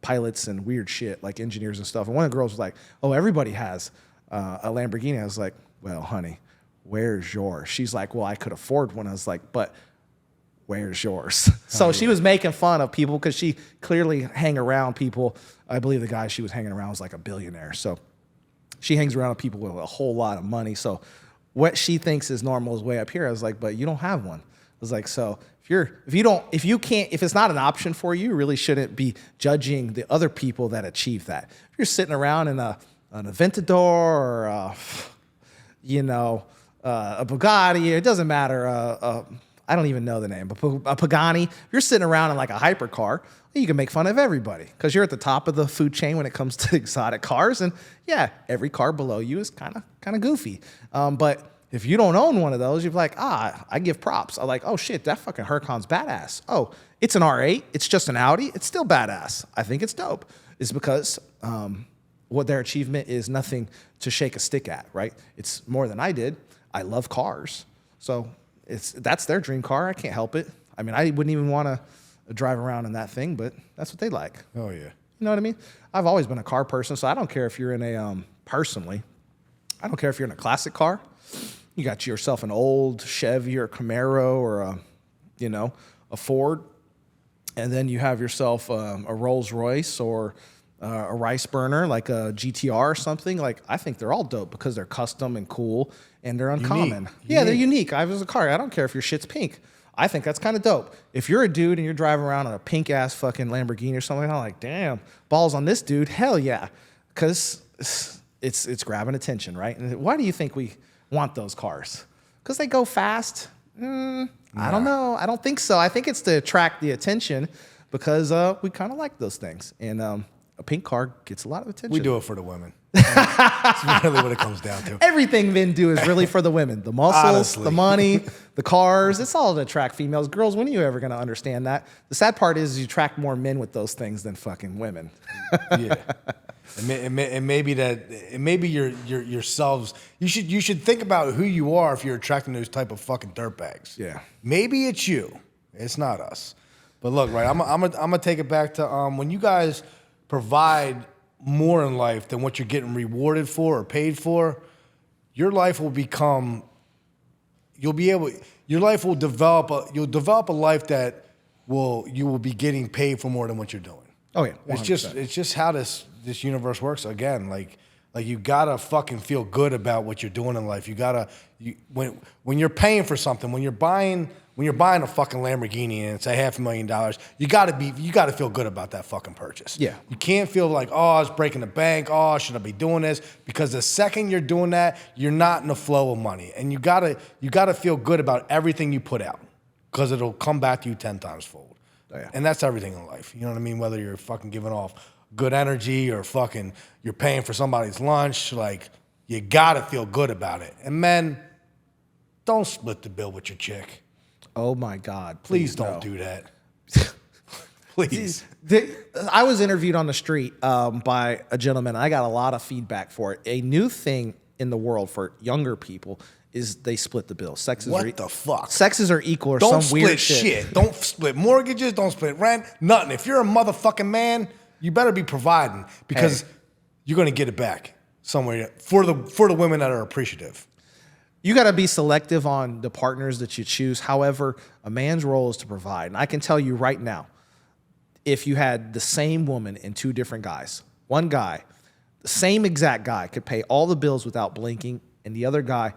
pilots and weird shit, like engineers and stuff. And one of the girls was like, oh, everybody has a Lamborghini. I was like, well, honey, where's yours? She's like, well, I could afford one. I was like, but where's yours? So she was making fun of people because she clearly hang around people. I believe the guy she was hanging around was like a billionaire. So she hangs around with people with a whole lot of money. So what she thinks is normal is way up here. I was like, but you don't have one. I was like, so if it's not an option for you, you really shouldn't be judging the other people that achieve that. If you're sitting around in an Aventador or a Bugatti. It doesn't matter. I don't even know the name, but a Pagani. If you're sitting around in like a hypercar, you can make fun of everybody because you're at the top of the food chain when it comes to exotic cars. And yeah, every car below you is kind of goofy. But if you don't own one of those, you're like, I give props. I'm like, oh shit, that fucking Huracan's badass. Oh, it's an R8. It's just an Audi. It's still badass. I think it's dope. It's because what their achievement is nothing to shake a stick at, right? It's more than I did. I love cars. So that's their dream car. I can't help it. I mean, I wouldn't even want to drive around in that thing, but that's what they like. Oh, yeah. You know what I mean? I've always been a car person, so I don't care if you're in a, personally, I don't care if you're in a classic car. You got yourself an old Chevy or Camaro or a Ford, and then you have yourself a Rolls Royce or a rice burner like a GTR or something. Like, I think they're all dope because they're custom and cool and they're uncommon. Yeah, they're unique. I was a car. I don't care if your shit's pink. I think that's kind of dope. If you're a dude and you're driving around in a pink ass fucking Lamborghini or something, I'm like, damn, balls on this dude. Hell yeah, because it's grabbing attention, right? And why do you think we want those cars? Because they go fast? I don't know. I don't think so. I think it's to attract the attention because we kind of like those things. And a pink car gets a lot of attention. We do it for the women. That's really what it comes down to. Everything men do is really for the women. The muscles, Honestly. the money, the cars. It's all to attract females. Girls, when are you ever going to understand that? The sad part is you attract more men with those things than fucking women. Yeah. It may be yourselves. You should think about who you are if you're attracting those type of fucking dirtbags. Yeah. Maybe it's you. It's not us. But look, right, I'm gonna take it back to when you guys provide more in life than what you're getting rewarded for or paid for, your life will become. Your life will develop. You'll develop a life that you will be getting paid for more than what you're doing. Oh yeah, 100%. It's just how this universe works. Again, like you gotta fucking feel good about what you're doing in life. When you're paying for something, when you're buying a fucking Lamborghini and it's $500,000, you gotta feel good about that fucking purchase. Yeah. You can't feel like, oh, I was breaking the bank. Oh, should I be doing this? Because the second you're doing that, you're not in the flow of money, and you gotta feel good about everything you put out because it'll come back to you 10 times fold. Oh, yeah. And that's everything in life. You know what I mean? Whether you're fucking giving off good energy or fucking you're paying for somebody's lunch, like you gotta feel good about it. And men, don't split the bill with your chick. Oh my God! Please don't no. do that. Please. I was interviewed on the street by a gentleman. I got a lot of feedback for it. A new thing in the world for younger people is they split the bill. What the fuck? Sexes are equal or Don't some weird split shit. Don't split mortgages. Don't split rent. Nothing. If you're a motherfucking man, you better be providing because you're gonna get it back somewhere for the women that are appreciative. You got to be selective on the partners that you choose. However, a man's role is to provide. And I can tell you right now, if you had the same woman and two different guys, one guy, the same exact guy could pay all the bills without blinking, and the other guy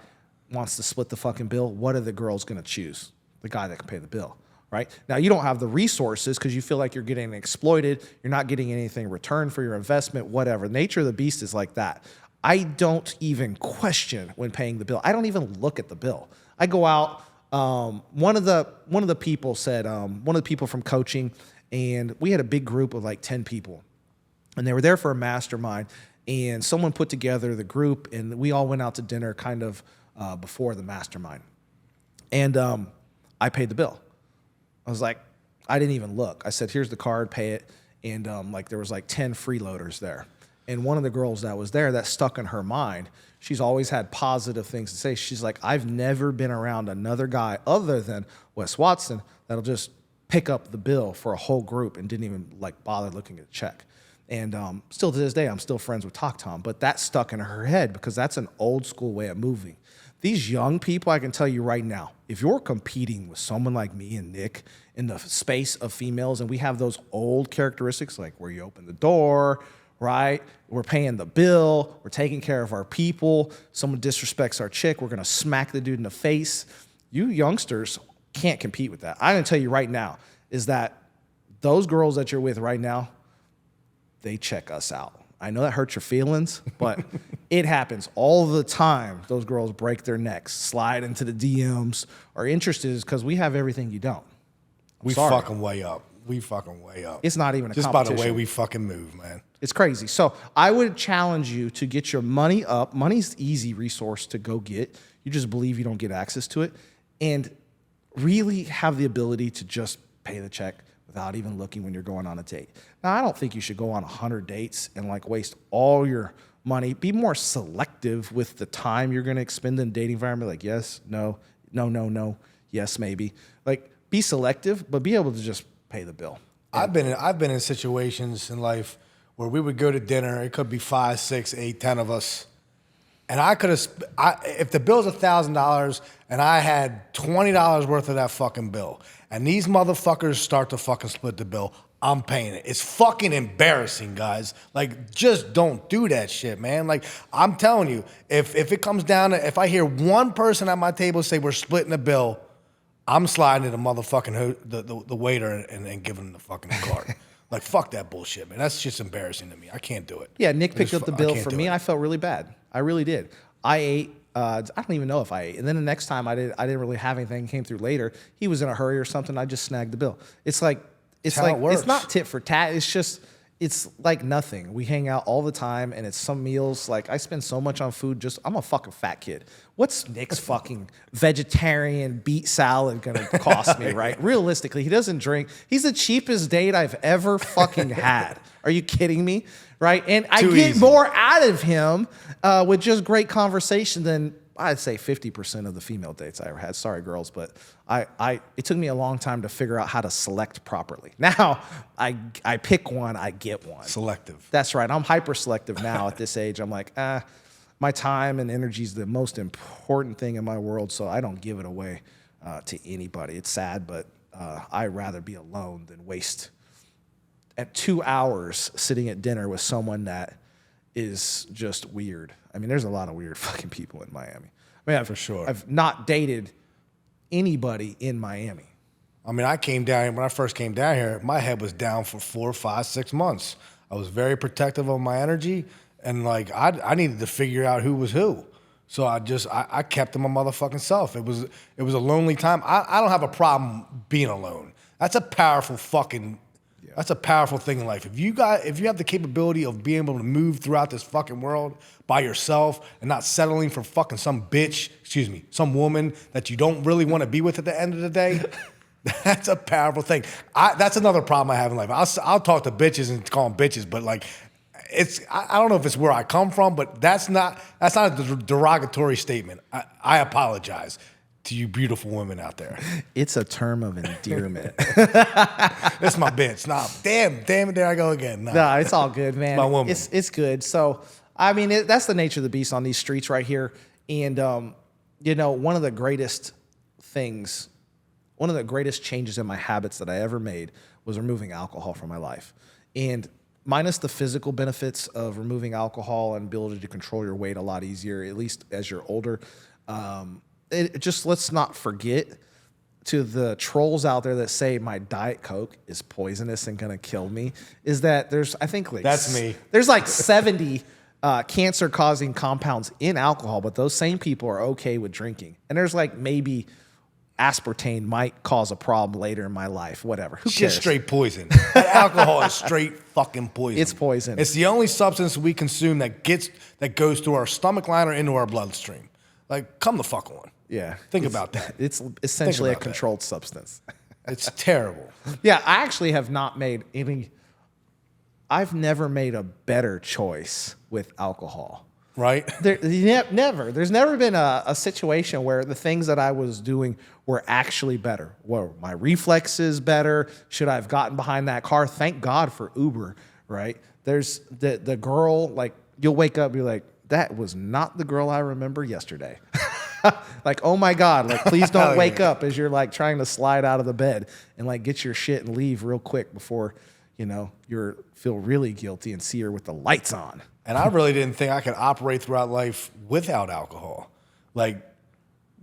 wants to split the fucking bill, what are the girls going to choose? The guy that can pay the bill, right? Now, you don't have the resources because you feel like you're getting exploited. You're not getting anything in return for your investment, whatever. The nature of the beast is like that. I don't even question when paying the bill. I don't even look at the bill. I go out. One of the people said, one of the people from coaching, and we had a big group of like 10 people, and they were there for a mastermind. And someone put together the group, and we all went out to dinner kind of before the mastermind. And I paid the bill. I was like, I didn't even look. I said, "Here's the card, pay it." And like there was like 10 freeloaders there. And one of the girls that was there, that stuck in her mind, she's always had positive things to say. She's like, I've never been around another guy other than Wes Watson that'll just pick up the bill for a whole group and didn't even like bother looking at the check. And still to this day, I'm still friends with Talk Tom, but that stuck in her head because that's an old school way of moving. These young people, I can tell you right now, if you're competing with someone like me and Nick in the space of females, and we have those old characteristics like where you open the door, right? We're paying the bill. We're taking care of our people. Someone disrespects our chick, we're going to smack the dude in the face. You youngsters can't compete with that. I'm going to tell you right now is that those girls that you're with right now, they check us out. I know that hurts your feelings, but it happens all the time. Those girls break their necks, slide into the DMs, are interested because we have everything you don't. We fucking way up. We fucking way up. It's not even a just competition. by the way we fucking move, man. It's crazy. So I would challenge you to get your money up. Money's the easy resource to go get. You just believe you don't get access to it. And really have the ability to just pay the check without even looking when you're going on a date. Now, I don't think you should go on 100 dates and like waste all your money. Be more selective with the time you're going to expend in a dating environment. Like, yes, no, no, no, no, yes, maybe. Like, be selective, but be able to just pay the bill. I've been in situations in life where we would go to dinner. It could be 5, 6, 8, 10 of us. And I could have, if the bill's $1,000 and I had $20 worth of that fucking bill, and these motherfuckers start to fucking split the bill, I'm paying it. It's fucking embarrassing, guys. Like, just don't do that shit, man. Like, I'm telling you, if it comes down to, if I hear one person at my table say we're splitting the bill, I'm sliding to the motherfucking the waiter and giving him the fucking card. Like, fuck that bullshit, man. That's just embarrassing to me. I can't do it. Yeah, Nick picked up the bill for me. I felt really bad. I really did. I ate. I don't even know if I ate. And then the next time I didn't really have anything. Came through later. He was in a hurry or something. I just snagged the bill. It's like it's not tit for tat. It's like nothing. We hang out all the time, and it's some meals. Like, I spend so much on food. I'm a fucking fat kid. What's Nick's fucking vegetarian beet salad gonna cost me, right? Realistically, he doesn't drink. He's the cheapest date I've ever fucking had. Are you kidding me? Right? And I get more out of him with just great conversation than I'd say 50% of the female dates I ever had. Sorry, girls, but it took me a long time to figure out how to select properly. Now, I pick one, I get one. Selective. That's right. I'm hyper selective now at this age. I'm like, my time and energy is the most important thing in my world, so I don't give it away to anybody. It's sad, but I'd rather be alone than waste at 2 hours sitting at dinner with someone that is just weird. I mean, there's a lot of weird fucking people in Miami. I mean, for sure. I've not dated anybody in Miami. I mean, I came down here, when I first came down here, my head was down for 4, 5, 6 months. I was very protective of my energy, and like I needed to figure out who was who. So I kept to my motherfucking self. It was a lonely time. I don't have a problem being alone. That's a powerful fucking That's a powerful thing in life. If you have the capability of being able to move throughout this fucking world by yourself and not settling for fucking some woman that you don't really want to be with at the end of the day, that's a powerful thing. That's another problem I have in life. I'll talk to bitches and call them bitches, but like, I don't know if it's where I come from, but that's not a derogatory statement. I apologize to you beautiful women out there. It's a term of endearment. That's my bitch. Nah, damn it, there I go again. No, it's all good, man. My woman. It's good. So, I mean, that's the nature of the beast on these streets right here. And, one of the greatest changes in my habits that I ever made was removing alcohol from my life. And minus the physical benefits of removing alcohol and ability to control your weight a lot easier, at least as you're older, let's not forget to the trolls out there that say my Diet Coke is poisonous and gonna kill me, is that that's me. There's like 70 cancer-causing compounds in alcohol, but those same people are okay with drinking. And there's like maybe aspartame might cause a problem later in my life, whatever. Who cares? Just straight poison. That alcohol is straight fucking poison. It's poison. It's the only substance we consume that goes through our stomach line or into our bloodstream. Like, come the fuck on. Yeah. Think about that. It's essentially a controlled substance. It's terrible. Yeah, I actually have not made I've never made a better choice with alcohol. Right? Never. There's never been a situation where the things that I was doing were actually better. Were my reflexes better? Should I have gotten behind that car? Thank God for Uber, right? There's the girl, like, you'll wake up and be like, that was not the girl I remember yesterday. Like, oh my God, like, please don't wake up as you're like trying to slide out of the bed and like get your shit and leave real quick before, you feel really guilty and see her with the lights on. And I really didn't think I could operate throughout life without alcohol. Like,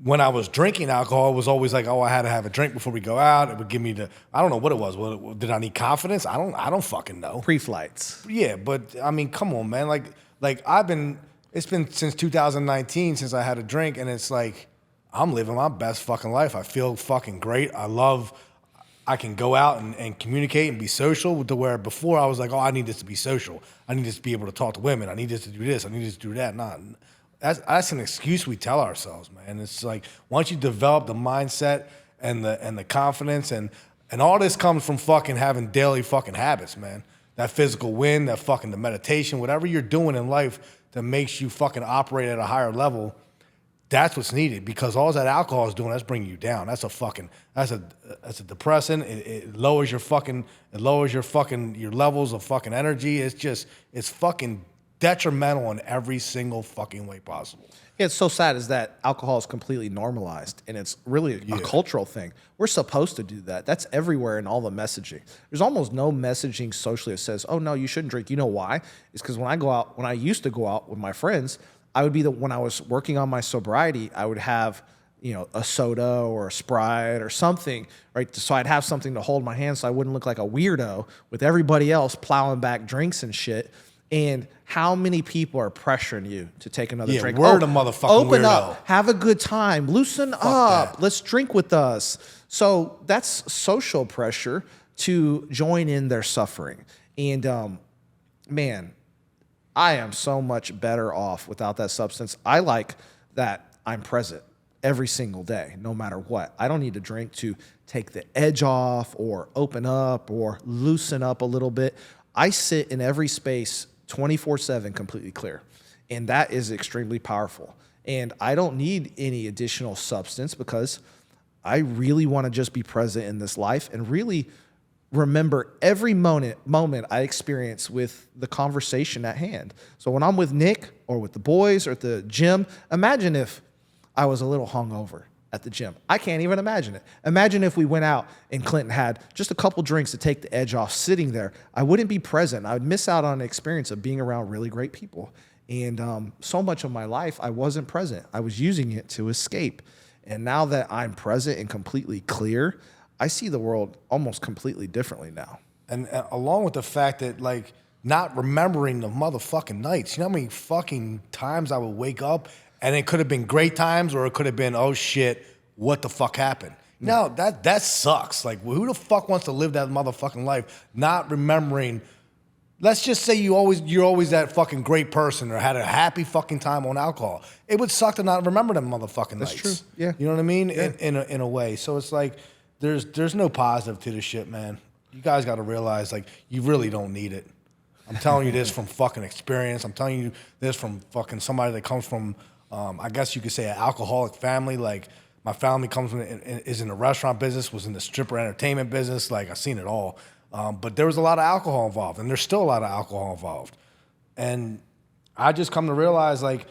when I was drinking alcohol, it was always like, oh, I had to have a drink before we go out. It would give me I don't know what it was. Did I need confidence? I don't fucking know. Pre-flights. Yeah, but I mean, come on, man. Like it's been since 2019 since I had a drink, and it's like, I'm living my best fucking life. I feel fucking great. I can go out and communicate and be social, to where before I was like, oh, I need this to be social. I need this to be able to talk to women. I need this to do this. I need this to do that. Nah, that's an excuse we tell ourselves, man. It's like, once you develop the mindset and the confidence and all this comes from fucking having daily fucking habits, man. That physical win, that fucking the meditation, whatever you're doing in life that makes you fucking operate at a higher level, that's what's needed, because all that alcohol is doing, that's bringing you down. That's a depressant. It lowers your your levels of fucking energy. It's fucking detrimental in every single fucking way possible. Yeah, it's so sad is that alcohol is completely normalized, and it's really a cultural thing. We're supposed to do that. That's everywhere in all the messaging. There's almost no messaging socially that says, oh, no, you shouldn't drink. You know why? It's because when I used to go out with my friends, I would be when I was working on my sobriety, I would have, a soda or a Sprite or something, right? So I'd have something to hold my hand so I wouldn't look like a weirdo with everybody else plowing back drinks and shit. And how many people are pressuring you to take another drink? We're the motherfucking open weirdo. up, have a good time, loosen up, that. let's drink with us. So that's social pressure to join in their suffering. And man, I am so much better off without that substance. I like that I'm present every single day, no matter what. I don't need to drink to take the edge off or open up or loosen up a little bit. I sit in every space 24/7 completely clear. And that is extremely powerful. And I don't need any additional substance because I really want to just be present in this life and really remember every moment I experience with the conversation at hand. So when I'm with Nick or with the boys or at the gym, imagine if I was a little hungover at the gym. I can't even imagine it. Imagine if we went out and Clinton had just a couple drinks to take the edge off sitting there. I wouldn't be present. I would miss out on the experience of being around really great people. And so much of my life, I wasn't present. I was using it to escape. And now that I'm present and completely clear, I see the world almost completely differently now. And along with the fact that, like, not remembering the motherfucking nights. You know how many fucking times I would wake up and it could have been great times, or it could have been, oh shit, what the fuck happened? No, that sucks. Like, who the fuck wants to live that motherfucking life not remembering? Let's just say you're always that fucking great person or had a happy fucking time on alcohol. It would suck to not remember them motherfucking nights. That's true. Yeah. You know what I mean? Yeah. In a way. So it's like there's no positive to this shit, man. You guys got to realize, like, you really don't need it. I'm telling you this from fucking experience. I'm telling you this from fucking somebody that comes from, I guess you could say, an alcoholic family. Like, my family is in the restaurant business, was in the stripper entertainment business. Like, I've seen it all. But there was a lot of alcohol involved, and there's still a lot of alcohol involved. And I just come to realize, like,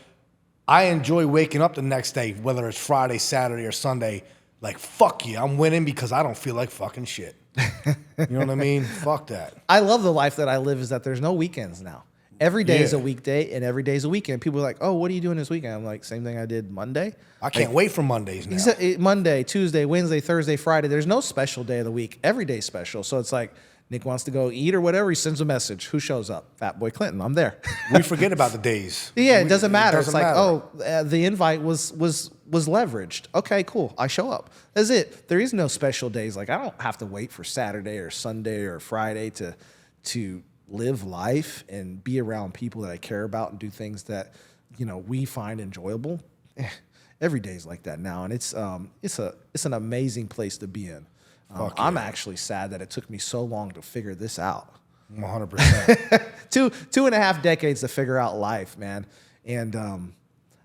I enjoy waking up the next day, whether it's Friday, Saturday, or Sunday, like, fuck you, I'm winning because I don't feel like fucking shit. You know what I mean? Fuck that. I love the life that I live is that there's no weekends now. Every day is a weekday and every day is a weekend. People are like, oh, what are you doing this weekend? I'm like, same thing I did Monday. I can't wait for Mondays now. Monday, Tuesday, Wednesday, Thursday, Friday. There's no special day of the week. Every day's special. So it's like, Nick wants to go eat or whatever. He sends a message. Who shows up? Fat Boy Clinton. I'm there. We forget about the days. Yeah, it doesn't matter. It's like, the invite was leveraged. Okay, cool. I show up. That's it. There is no special days. Like, I don't have to wait for Saturday or Sunday or Friday to live life and be around people that I care about and do things that, we find enjoyable. Every day's like that now, and it's an amazing place to be in. I'm actually sad that it took me so long to figure this out. 100%. 2.5 decades to figure out life, man. And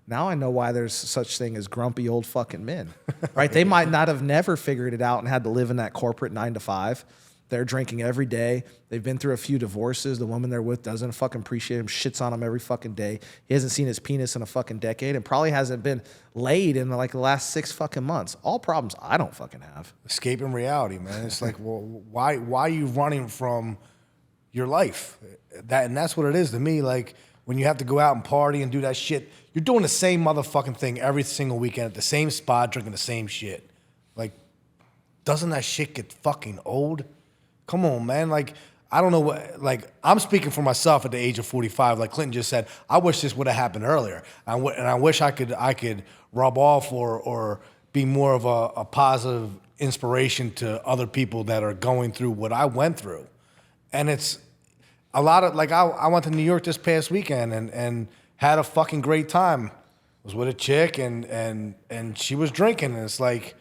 now I know why there's such thing as grumpy old fucking men, right? They might not have never figured it out and had to live in that corporate 9 to 5. They're drinking every day. They've been through a few divorces. The woman they're with doesn't fucking appreciate him, shits on him every fucking day. He hasn't seen his penis in a fucking decade and probably hasn't been laid in like the last 6 fucking months. All problems I don't fucking have. Escaping reality, man. It's like, well, why are you running from your life? And that's what it is to me. Like, when you have to go out and party and do that shit, you're doing the same motherfucking thing every single weekend at the same spot, drinking the same shit. Like, doesn't that shit get fucking old? Come on, man. Like, I don't know what, like, I'm speaking for myself at the age of 45. Like Clinton just said, I wish this would have happened earlier. And I wish I could rub off or be more of a positive inspiration to other people that are going through what I went through. And it's a lot of, like, I went to New York this past weekend and had a fucking great time. Was with a chick and she was drinking, and it's like,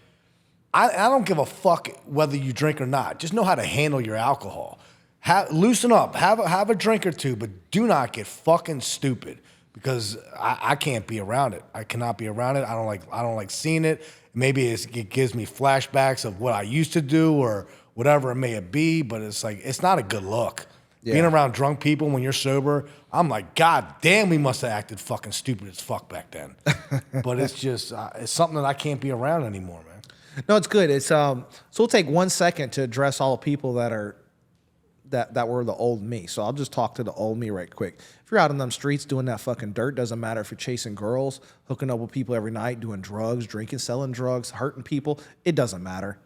I don't give a fuck whether you drink or not. Just know how to handle your alcohol. Loosen up, have a drink or two, but do not get fucking stupid, because I can't be around it. I cannot be around it. I don't like seeing it. Maybe it gives me flashbacks of what I used to do or whatever it may be, but it's like, it's not a good look. Yeah. Being around drunk people when you're sober, I'm like, God damn, we must have acted fucking stupid as fuck back then. But it's just, it's something that I can't be around anymore, man. No, it's good. It's so we'll take 1 second to address all the people that are that were the old me. So I'll just talk to the old me right quick. If you're out in them streets doing that fucking dirt, doesn't matter if you're chasing girls, hooking up with people every night, doing drugs, drinking, selling drugs, hurting people, it doesn't matter.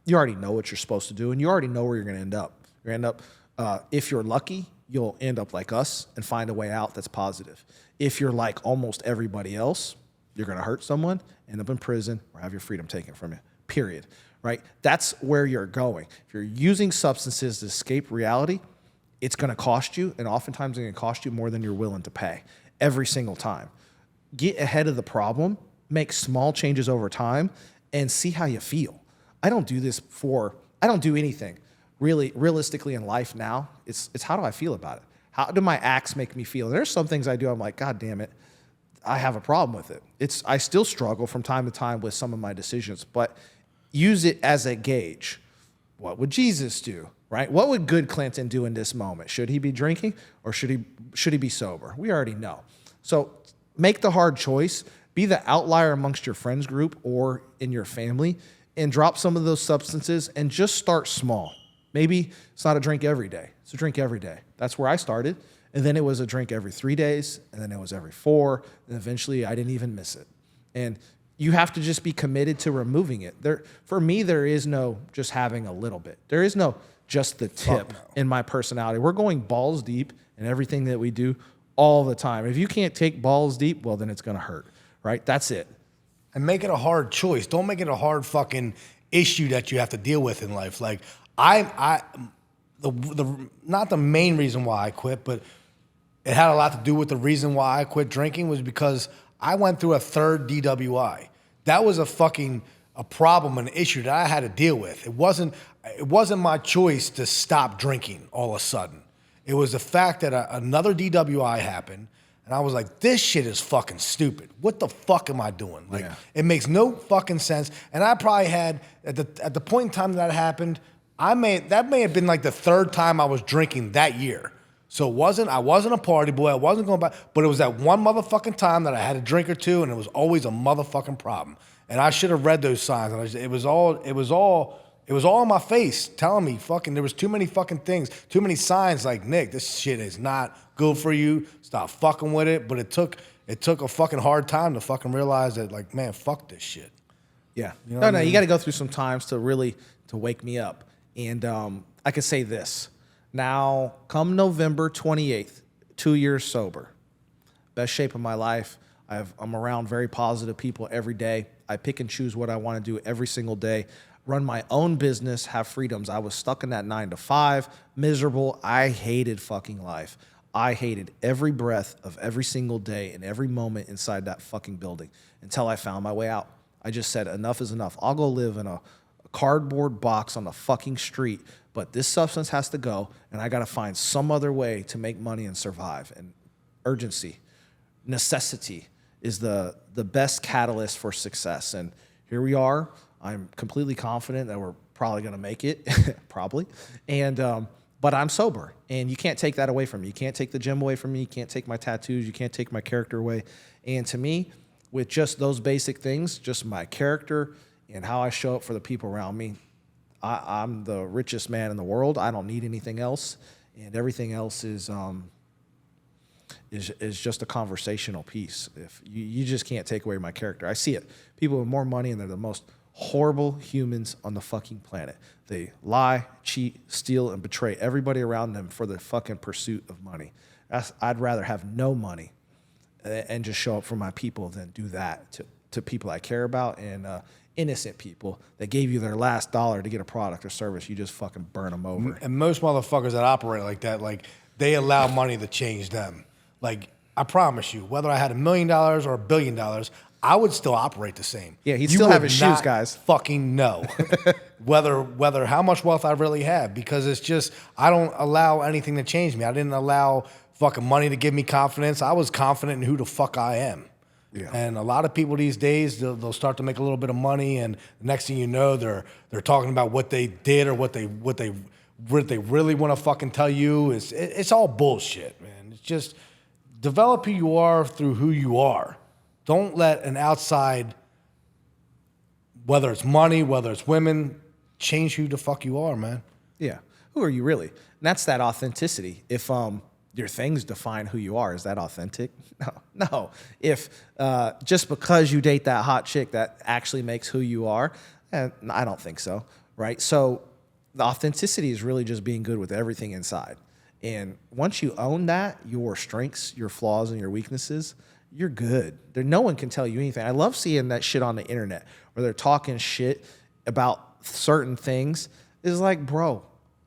You already know what you're supposed to do, and you already know where you're going to end up. You're going to end up, if you're lucky, you'll end up like us and find a way out that's positive. If you're like almost everybody else, you're going to hurt someone, end up in prison, or have your freedom taken from you. Period. Right? That's where you're going. If you're using substances to escape reality, it's going to cost you, and oftentimes it's going to cost you more than you're willing to pay every single time. Get ahead of the problem, make small changes over time, and see how you feel. I don't do anything really realistically in life now. It's how do I feel about it? How do my acts make me feel? There's some things I do, I'm like, God damn it, I have a problem with it. I still struggle from time to time with some of my decisions, but use it as a gauge. What would Jesus do, right? What would good Clinton do in this moment? Should he be drinking or should he be sober? We already know. So make the hard choice. Be the outlier amongst your friends group or in your family, and drop some of those substances and just start small. Maybe it's not a drink every day. It's a drink every day. That's where I started. And then it was a drink every 3 days, and then it was every 4, and eventually I didn't even miss it. And you have to just be committed to removing it. For me, there is no just having a little bit. There is no just the tip in my personality. We're going balls deep in everything that we do all the time. If you can't take balls deep, well, then it's going to hurt, right? That's it. And make it a hard choice. Don't make it a hard fucking issue that you have to deal with in life. Like, not the main reason why I quit, but it had a lot to do with the reason why I quit drinking was because I went through a 3rd DWI. That was a problem, an issue that I had to deal with. It wasn't my choice to stop drinking all of a sudden. It was the fact that another DWI happened, and I was like, this shit is fucking stupid. What the fuck am I doing? Like, It makes no fucking sense. And I probably had, at the point in time that happened, that may have been like the 3rd time I was drinking that year. So I wasn't a party boy. I wasn't going back, but it was that one motherfucking time that I had a drink or two, and it was always a motherfucking problem. And I should have read those signs. And it was all in my face, telling me fucking there was too many fucking things, too many signs. Like, Nick, this shit is not good for you. Stop fucking with it. But it took a fucking hard time to fucking realize that, like, man, fuck this shit. Yeah. You know you got to go through some times to wake me up. And I could say this. Now, come November 28th, 2 years sober. Best shape of my life. I'm around very positive people every day. I pick and choose what I want to do every single day. Run my own business, have freedoms. I was stuck in that 9 to 5, miserable. I hated fucking life. I hated every breath of every single day and every moment inside that fucking building until I found my way out. I just said, enough is enough. I'll go live in a cardboard box on the fucking street, but this substance has to go, and I got to find some other way to make money and survive. And urgency, necessity is the best catalyst for success. And here we are. I'm completely confident that we're probably going to make it, probably. And but I'm sober, and you can't take that away from me. You can't take the gym away from me. You can't take my tattoos. You can't take my character away. And to me, with just those basic things, just my character and how I show up for the people around me, I'm the richest man in the world. I don't need anything else, and everything else is is just a conversational piece. If you just can't take away my character. I see it. People with more money and they're the most horrible humans on the fucking planet. They lie, cheat, steal, and betray everybody around them for the fucking pursuit of money. I'd rather have no money and just show up for my people than do that to people I care about and innocent people that gave you their last dollar to get a product or service. You just fucking burn them over. And most motherfuckers that operate like that, like, they allow money to change them. Like, I promise you, whether I had $1 million or $1 billion, I would still operate the same. Yeah, he'd still have his shoes, guys. Fucking know whether how much wealth I really have, because it's just, I don't allow anything to change me. I didn't allow fucking money to give me confidence. I was confident in who the fuck I am. Yeah. And a lot of people these days, they'll start to make a little bit of money, and the next thing you know, they're talking about what they did or what they really want to fucking tell you. It's all bullshit, man. It's just develop who you are through who you are. Don't let an outside, whether it's money, whether it's women, change who the fuck you are, man. Yeah. Who are you really? And that's that authenticity. If your things define who you are, is that authentic? No. If just because you date that hot chick, that actually makes who you are, I don't think so, right? So the authenticity is really just being good with everything inside. And once you own that, your strengths, your flaws, and your weaknesses, you're good. No one can tell you anything. I love seeing that shit on the internet where they're talking shit about certain things. It's like, bro,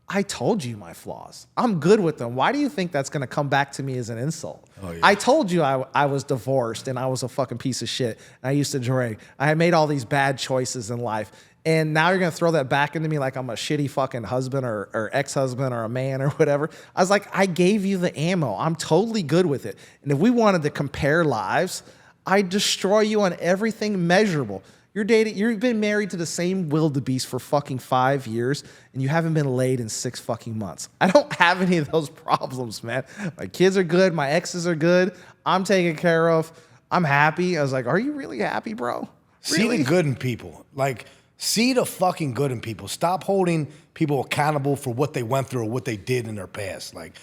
I told you my flaws. I'm good with them. Why do you think that's going to come back to me as an insult? Oh, yeah. I told you I was divorced and I was a fucking piece of shit. And I used to drink. I had made all these bad choices in life. And now you're going to throw that back into me like I'm a shitty fucking husband or ex-husband or a man or whatever. I was like, I gave you the ammo. I'm totally good with it. And if we wanted to compare lives, I destroy you on everything measurable. You've been married to the same wildebeest for fucking 5 years, and you haven't been laid in 6 fucking months. I don't have any of those problems, man. My kids are good. My exes are good. I'm taken care of. I'm happy. I was like, are you really happy, bro? Really? See the good in people. Like, see the fucking good in people. Stop holding people accountable for what they went through or what they did in their past. Like,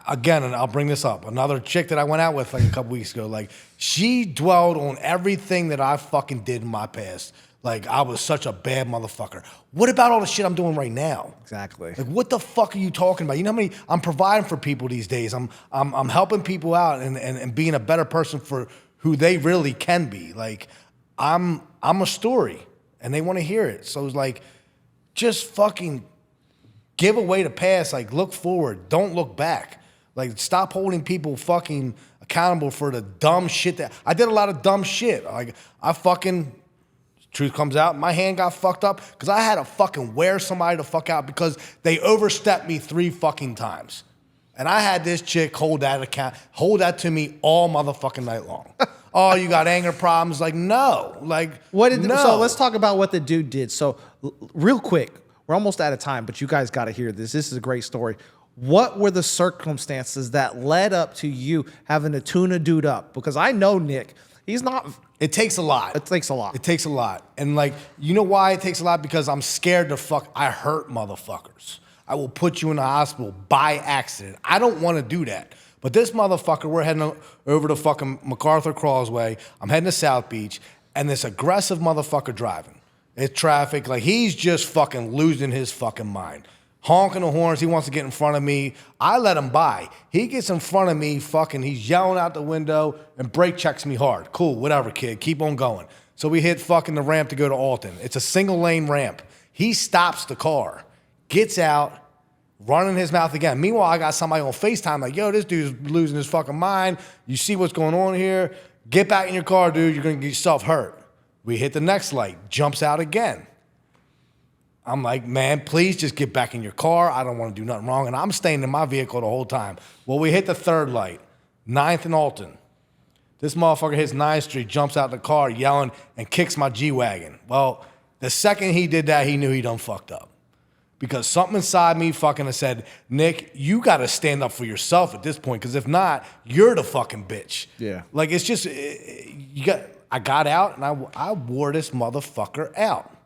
again, and I'll bring this up. Another chick that I went out with like a couple weeks ago, like, she dwelled on everything that I fucking did in my past. Like, I was such a bad motherfucker. What about all the shit I'm doing right now? Exactly. Like, what the fuck are you talking about? You know how many I'm providing for people these days. I'm helping people out and being a better person for who they really can be. Like, I'm a story. And they want to hear it. So it's like, just fucking give away the past. Like, look forward. Don't look back. Like, stop holding people fucking accountable for the dumb shit that I did. A lot of dumb shit. Like, truth comes out, my hand got fucked up because I had to fucking wear somebody the fuck out because they overstepped me 3 fucking times. And I had this chick hold that to me all motherfucking night long. Oh, you got anger problems? Like, no. Like, no. So let's talk about what the dude did. So real quick, we're almost out of time, but you guys got to hear this. This is a great story. What were the circumstances that led up to you having to tune a dude up? Because I know Nick, he's not... It takes a lot. It takes a lot. It takes a lot. And like, you know why it takes a lot? Because I'm scared to I hurt motherfuckers. I will put you in the hospital by accident. I don't want to do that. But this motherfucker, we're heading over to fucking MacArthur Causeway. I'm heading to South Beach, and this aggressive motherfucker driving. It's traffic. Like, he's just fucking losing his fucking mind. Honking the horns. He wants to get in front of me. I let him by. He gets in front of me, fucking, he's yelling out the window and brake checks me hard. Cool, whatever, kid. Keep on going. So we hit fucking the ramp to go to Alton. It's a single lane ramp. He stops the car, gets out, running his mouth again. Meanwhile, I got somebody on FaceTime like, yo, this dude's losing his fucking mind. You see what's going on here? Get back in your car, dude. You're going to get yourself hurt. We hit the next light. Jumps out again. I'm like, man, please just get back in your car. I don't want to do nothing wrong. And I'm staying in my vehicle the whole time. Well, we hit the third light. 9th and Alton. This motherfucker hits 9th Street, jumps out the car yelling and kicks my G-Wagon. Well, the second he did that, he knew he done fucked up. Because something inside me fucking has said, Nick, you got to stand up for yourself at this point. Because if not, you're the fucking bitch. Yeah. Like, it's just, I got out and I wore this motherfucker out.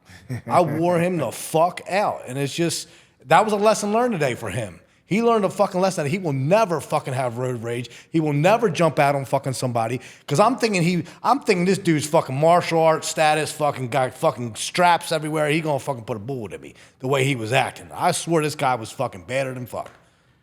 I wore him the fuck out. And it's just, that was a lesson learned today for him. He learned a fucking lesson that he will never fucking have road rage. He will never jump out on fucking somebody. Cause I'm thinking this dude's fucking martial arts status, fucking got fucking straps everywhere. He gonna fucking put a bullet in me the way he was acting. I swear this guy was fucking badder than fuck.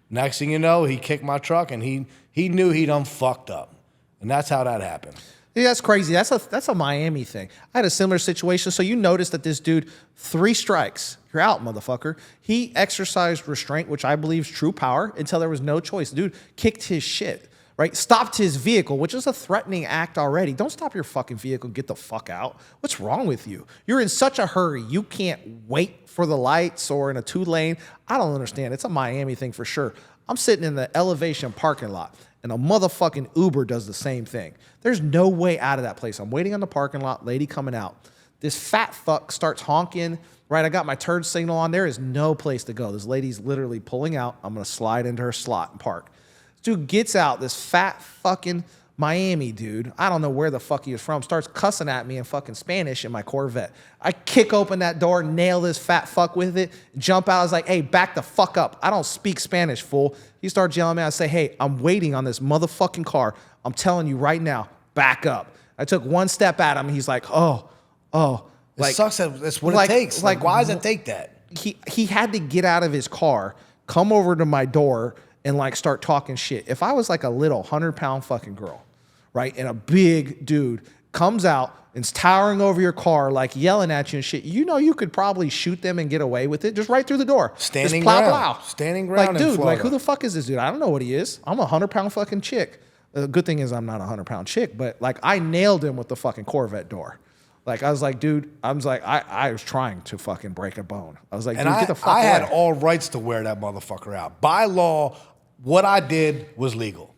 Next thing you know, he kicked my truck and he knew he done fucked up. And that's how that happened. Yeah, that's crazy. That's a Miami thing. I had a similar situation. So you notice that this dude, 3 strikes, you're out, motherfucker. He exercised restraint, which I believe is true power, until there was no choice. Dude kicked his shit, right? Stopped his vehicle, which is a threatening act already. Don't stop your fucking vehicle. Get the fuck out. What's wrong with you? You're in such a hurry. You can't wait for the lights or in a 2-lane. I don't understand. It's a Miami thing for sure. I'm sitting in the elevation parking lot, and a motherfucking Uber does the same thing. There's no way out of that place. I'm waiting on the parking lot, lady coming out. This fat fuck starts honking, right? I got my turn signal on. There is no place to go. This lady's literally pulling out. I'm going to slide into her slot and park. This dude gets out, this fat fucking Miami dude, I don't know where the fuck he is from, starts cussing at me in fucking Spanish in my Corvette. I kick open that door, nail this fat fuck with it, jump out. I was like, hey, back the fuck up. I don't speak Spanish, fool. He starts yelling at me. I say, hey, I'm waiting on this motherfucking car. I'm telling you right now, back up. I took 1 step at him. He's like, oh. It sucks that that's what it takes. Like, why does it take that? He had to get out of his car, come over to my door, and like start talking shit. If I was like a little 100-pound fucking girl, right, and a big dude comes out and's towering over your car, like yelling at you and shit, you know you could probably shoot them and get away with it just right through the door. Standing just plow, ground. plow. Standing ground. Like, dude, like who the fuck is this dude? I don't know what he is. I'm a 100-pound fucking chick. The good thing is I'm not a 100-pound chick, but like I nailed him with the fucking Corvette door. Like I was like, dude, I was trying to fucking break a bone. I was like, dude, get the fuck away. I had all rights to wear that motherfucker out. By law, what I did was legal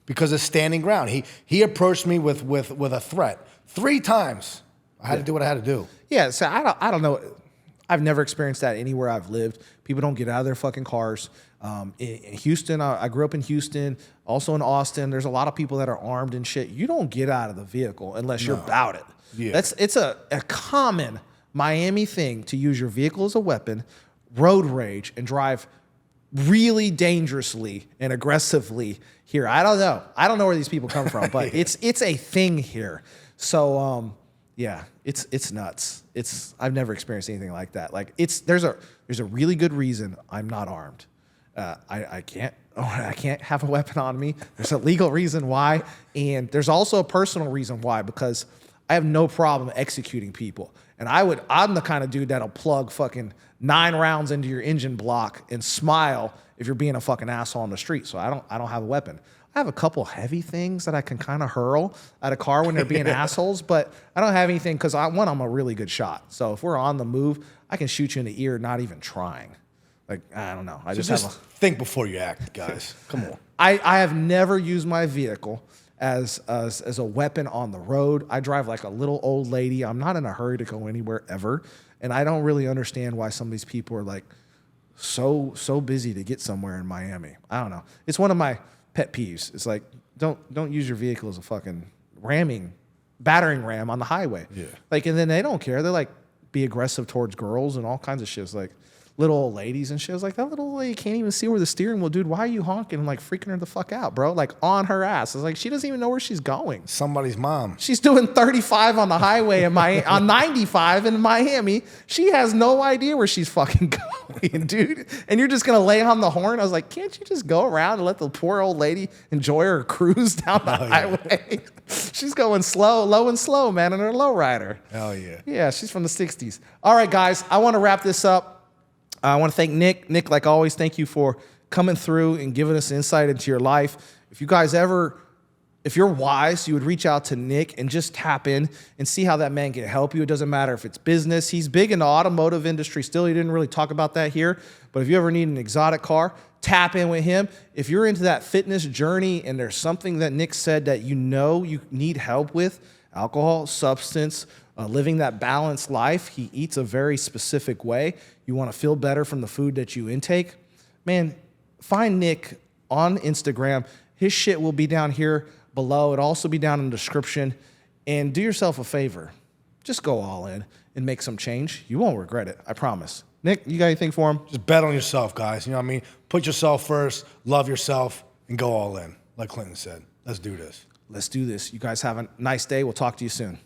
because it's standing ground. He approached me with a threat 3 times. I had to do what I had to do. Yeah, so I don't know. I've never experienced that anywhere I've lived. People don't get out of their fucking cars. In Houston, I grew up in Houston, also in Austin. There's a lot of people that are armed and shit. You don't get out of the vehicle unless you're about it. Yeah. It's a common Miami thing to use your vehicle as a weapon, road rage, and drive really dangerously and aggressively here. I don't know. I don't know where these people come from, but it's a thing here. So yeah, it's nuts. I've never experienced anything like that. Like there's a really good reason I'm not armed. I can't have a weapon on me. There's a legal reason why, and there's also a personal reason why, because I have no problem executing people. And I'm the kind of dude that'll plug fucking 9 rounds into your engine block and smile if you're being a fucking asshole on the street. So I don't have a weapon. I have a couple heavy things that I can kind of hurl at a car when they're being assholes, but I don't have anything because I'm a really good shot. So if we're on the move, I can shoot you in the ear not even trying. Like, I don't know. I just think before you act, guys. Come on. I have never used my vehicle as a weapon on the road. I drive like a little old lady. I'm not in a hurry to go anywhere ever. And I don't really understand why some of these people are like so busy to get somewhere in Miami. I don't know. It's one of my pet peeves. It's like, don't use your vehicle as a fucking battering ram on the highway. Yeah. Like, and then they don't care. They're like, be aggressive towards girls and all kinds of shit. It's like, little old ladies and shit. I was like, that little old lady can't even see where the steering wheel, dude. Why are you honking and like freaking her the fuck out, bro? Like on her ass. It's like, she doesn't even know where she's going. Somebody's mom. She's doing 35 on the highway on 95 in Miami. She has no idea where she's fucking going, dude. And you're just going to lay on the horn. I was like, can't you just go around and let the poor old lady enjoy her cruise down the highway? Yeah. She's going low and slow, man, in her lowrider. Hell yeah. Yeah, she's from the 60s. All right, guys, I want to wrap this up. I want to thank Nick. Nick, like always, thank you for coming through and giving us insight into your life. If you guys if you're wise, you would reach out to Nick and just tap in and see how that man can help you. It doesn't matter if it's business. He's big in the automotive industry still. He didn't really talk about that here. But if you ever need an exotic car, tap in with him. If you're into that fitness journey and there's something that Nick said that you know you need help with, alcohol, substance, living that balanced life. He eats a very specific way. You want to feel better from the food that you intake. Man, find Nick on Instagram. His shit will be down here below. It'll also be down in the description. And do yourself a favor. Just go all in and make some change. You won't regret it. I promise. Nick, you got anything for him? Just bet on yourself, guys. You know what I mean? Put yourself first, love yourself, and go all in. Like Clinton said, let's do this. Let's do this. You guys have a nice day. We'll talk to you soon.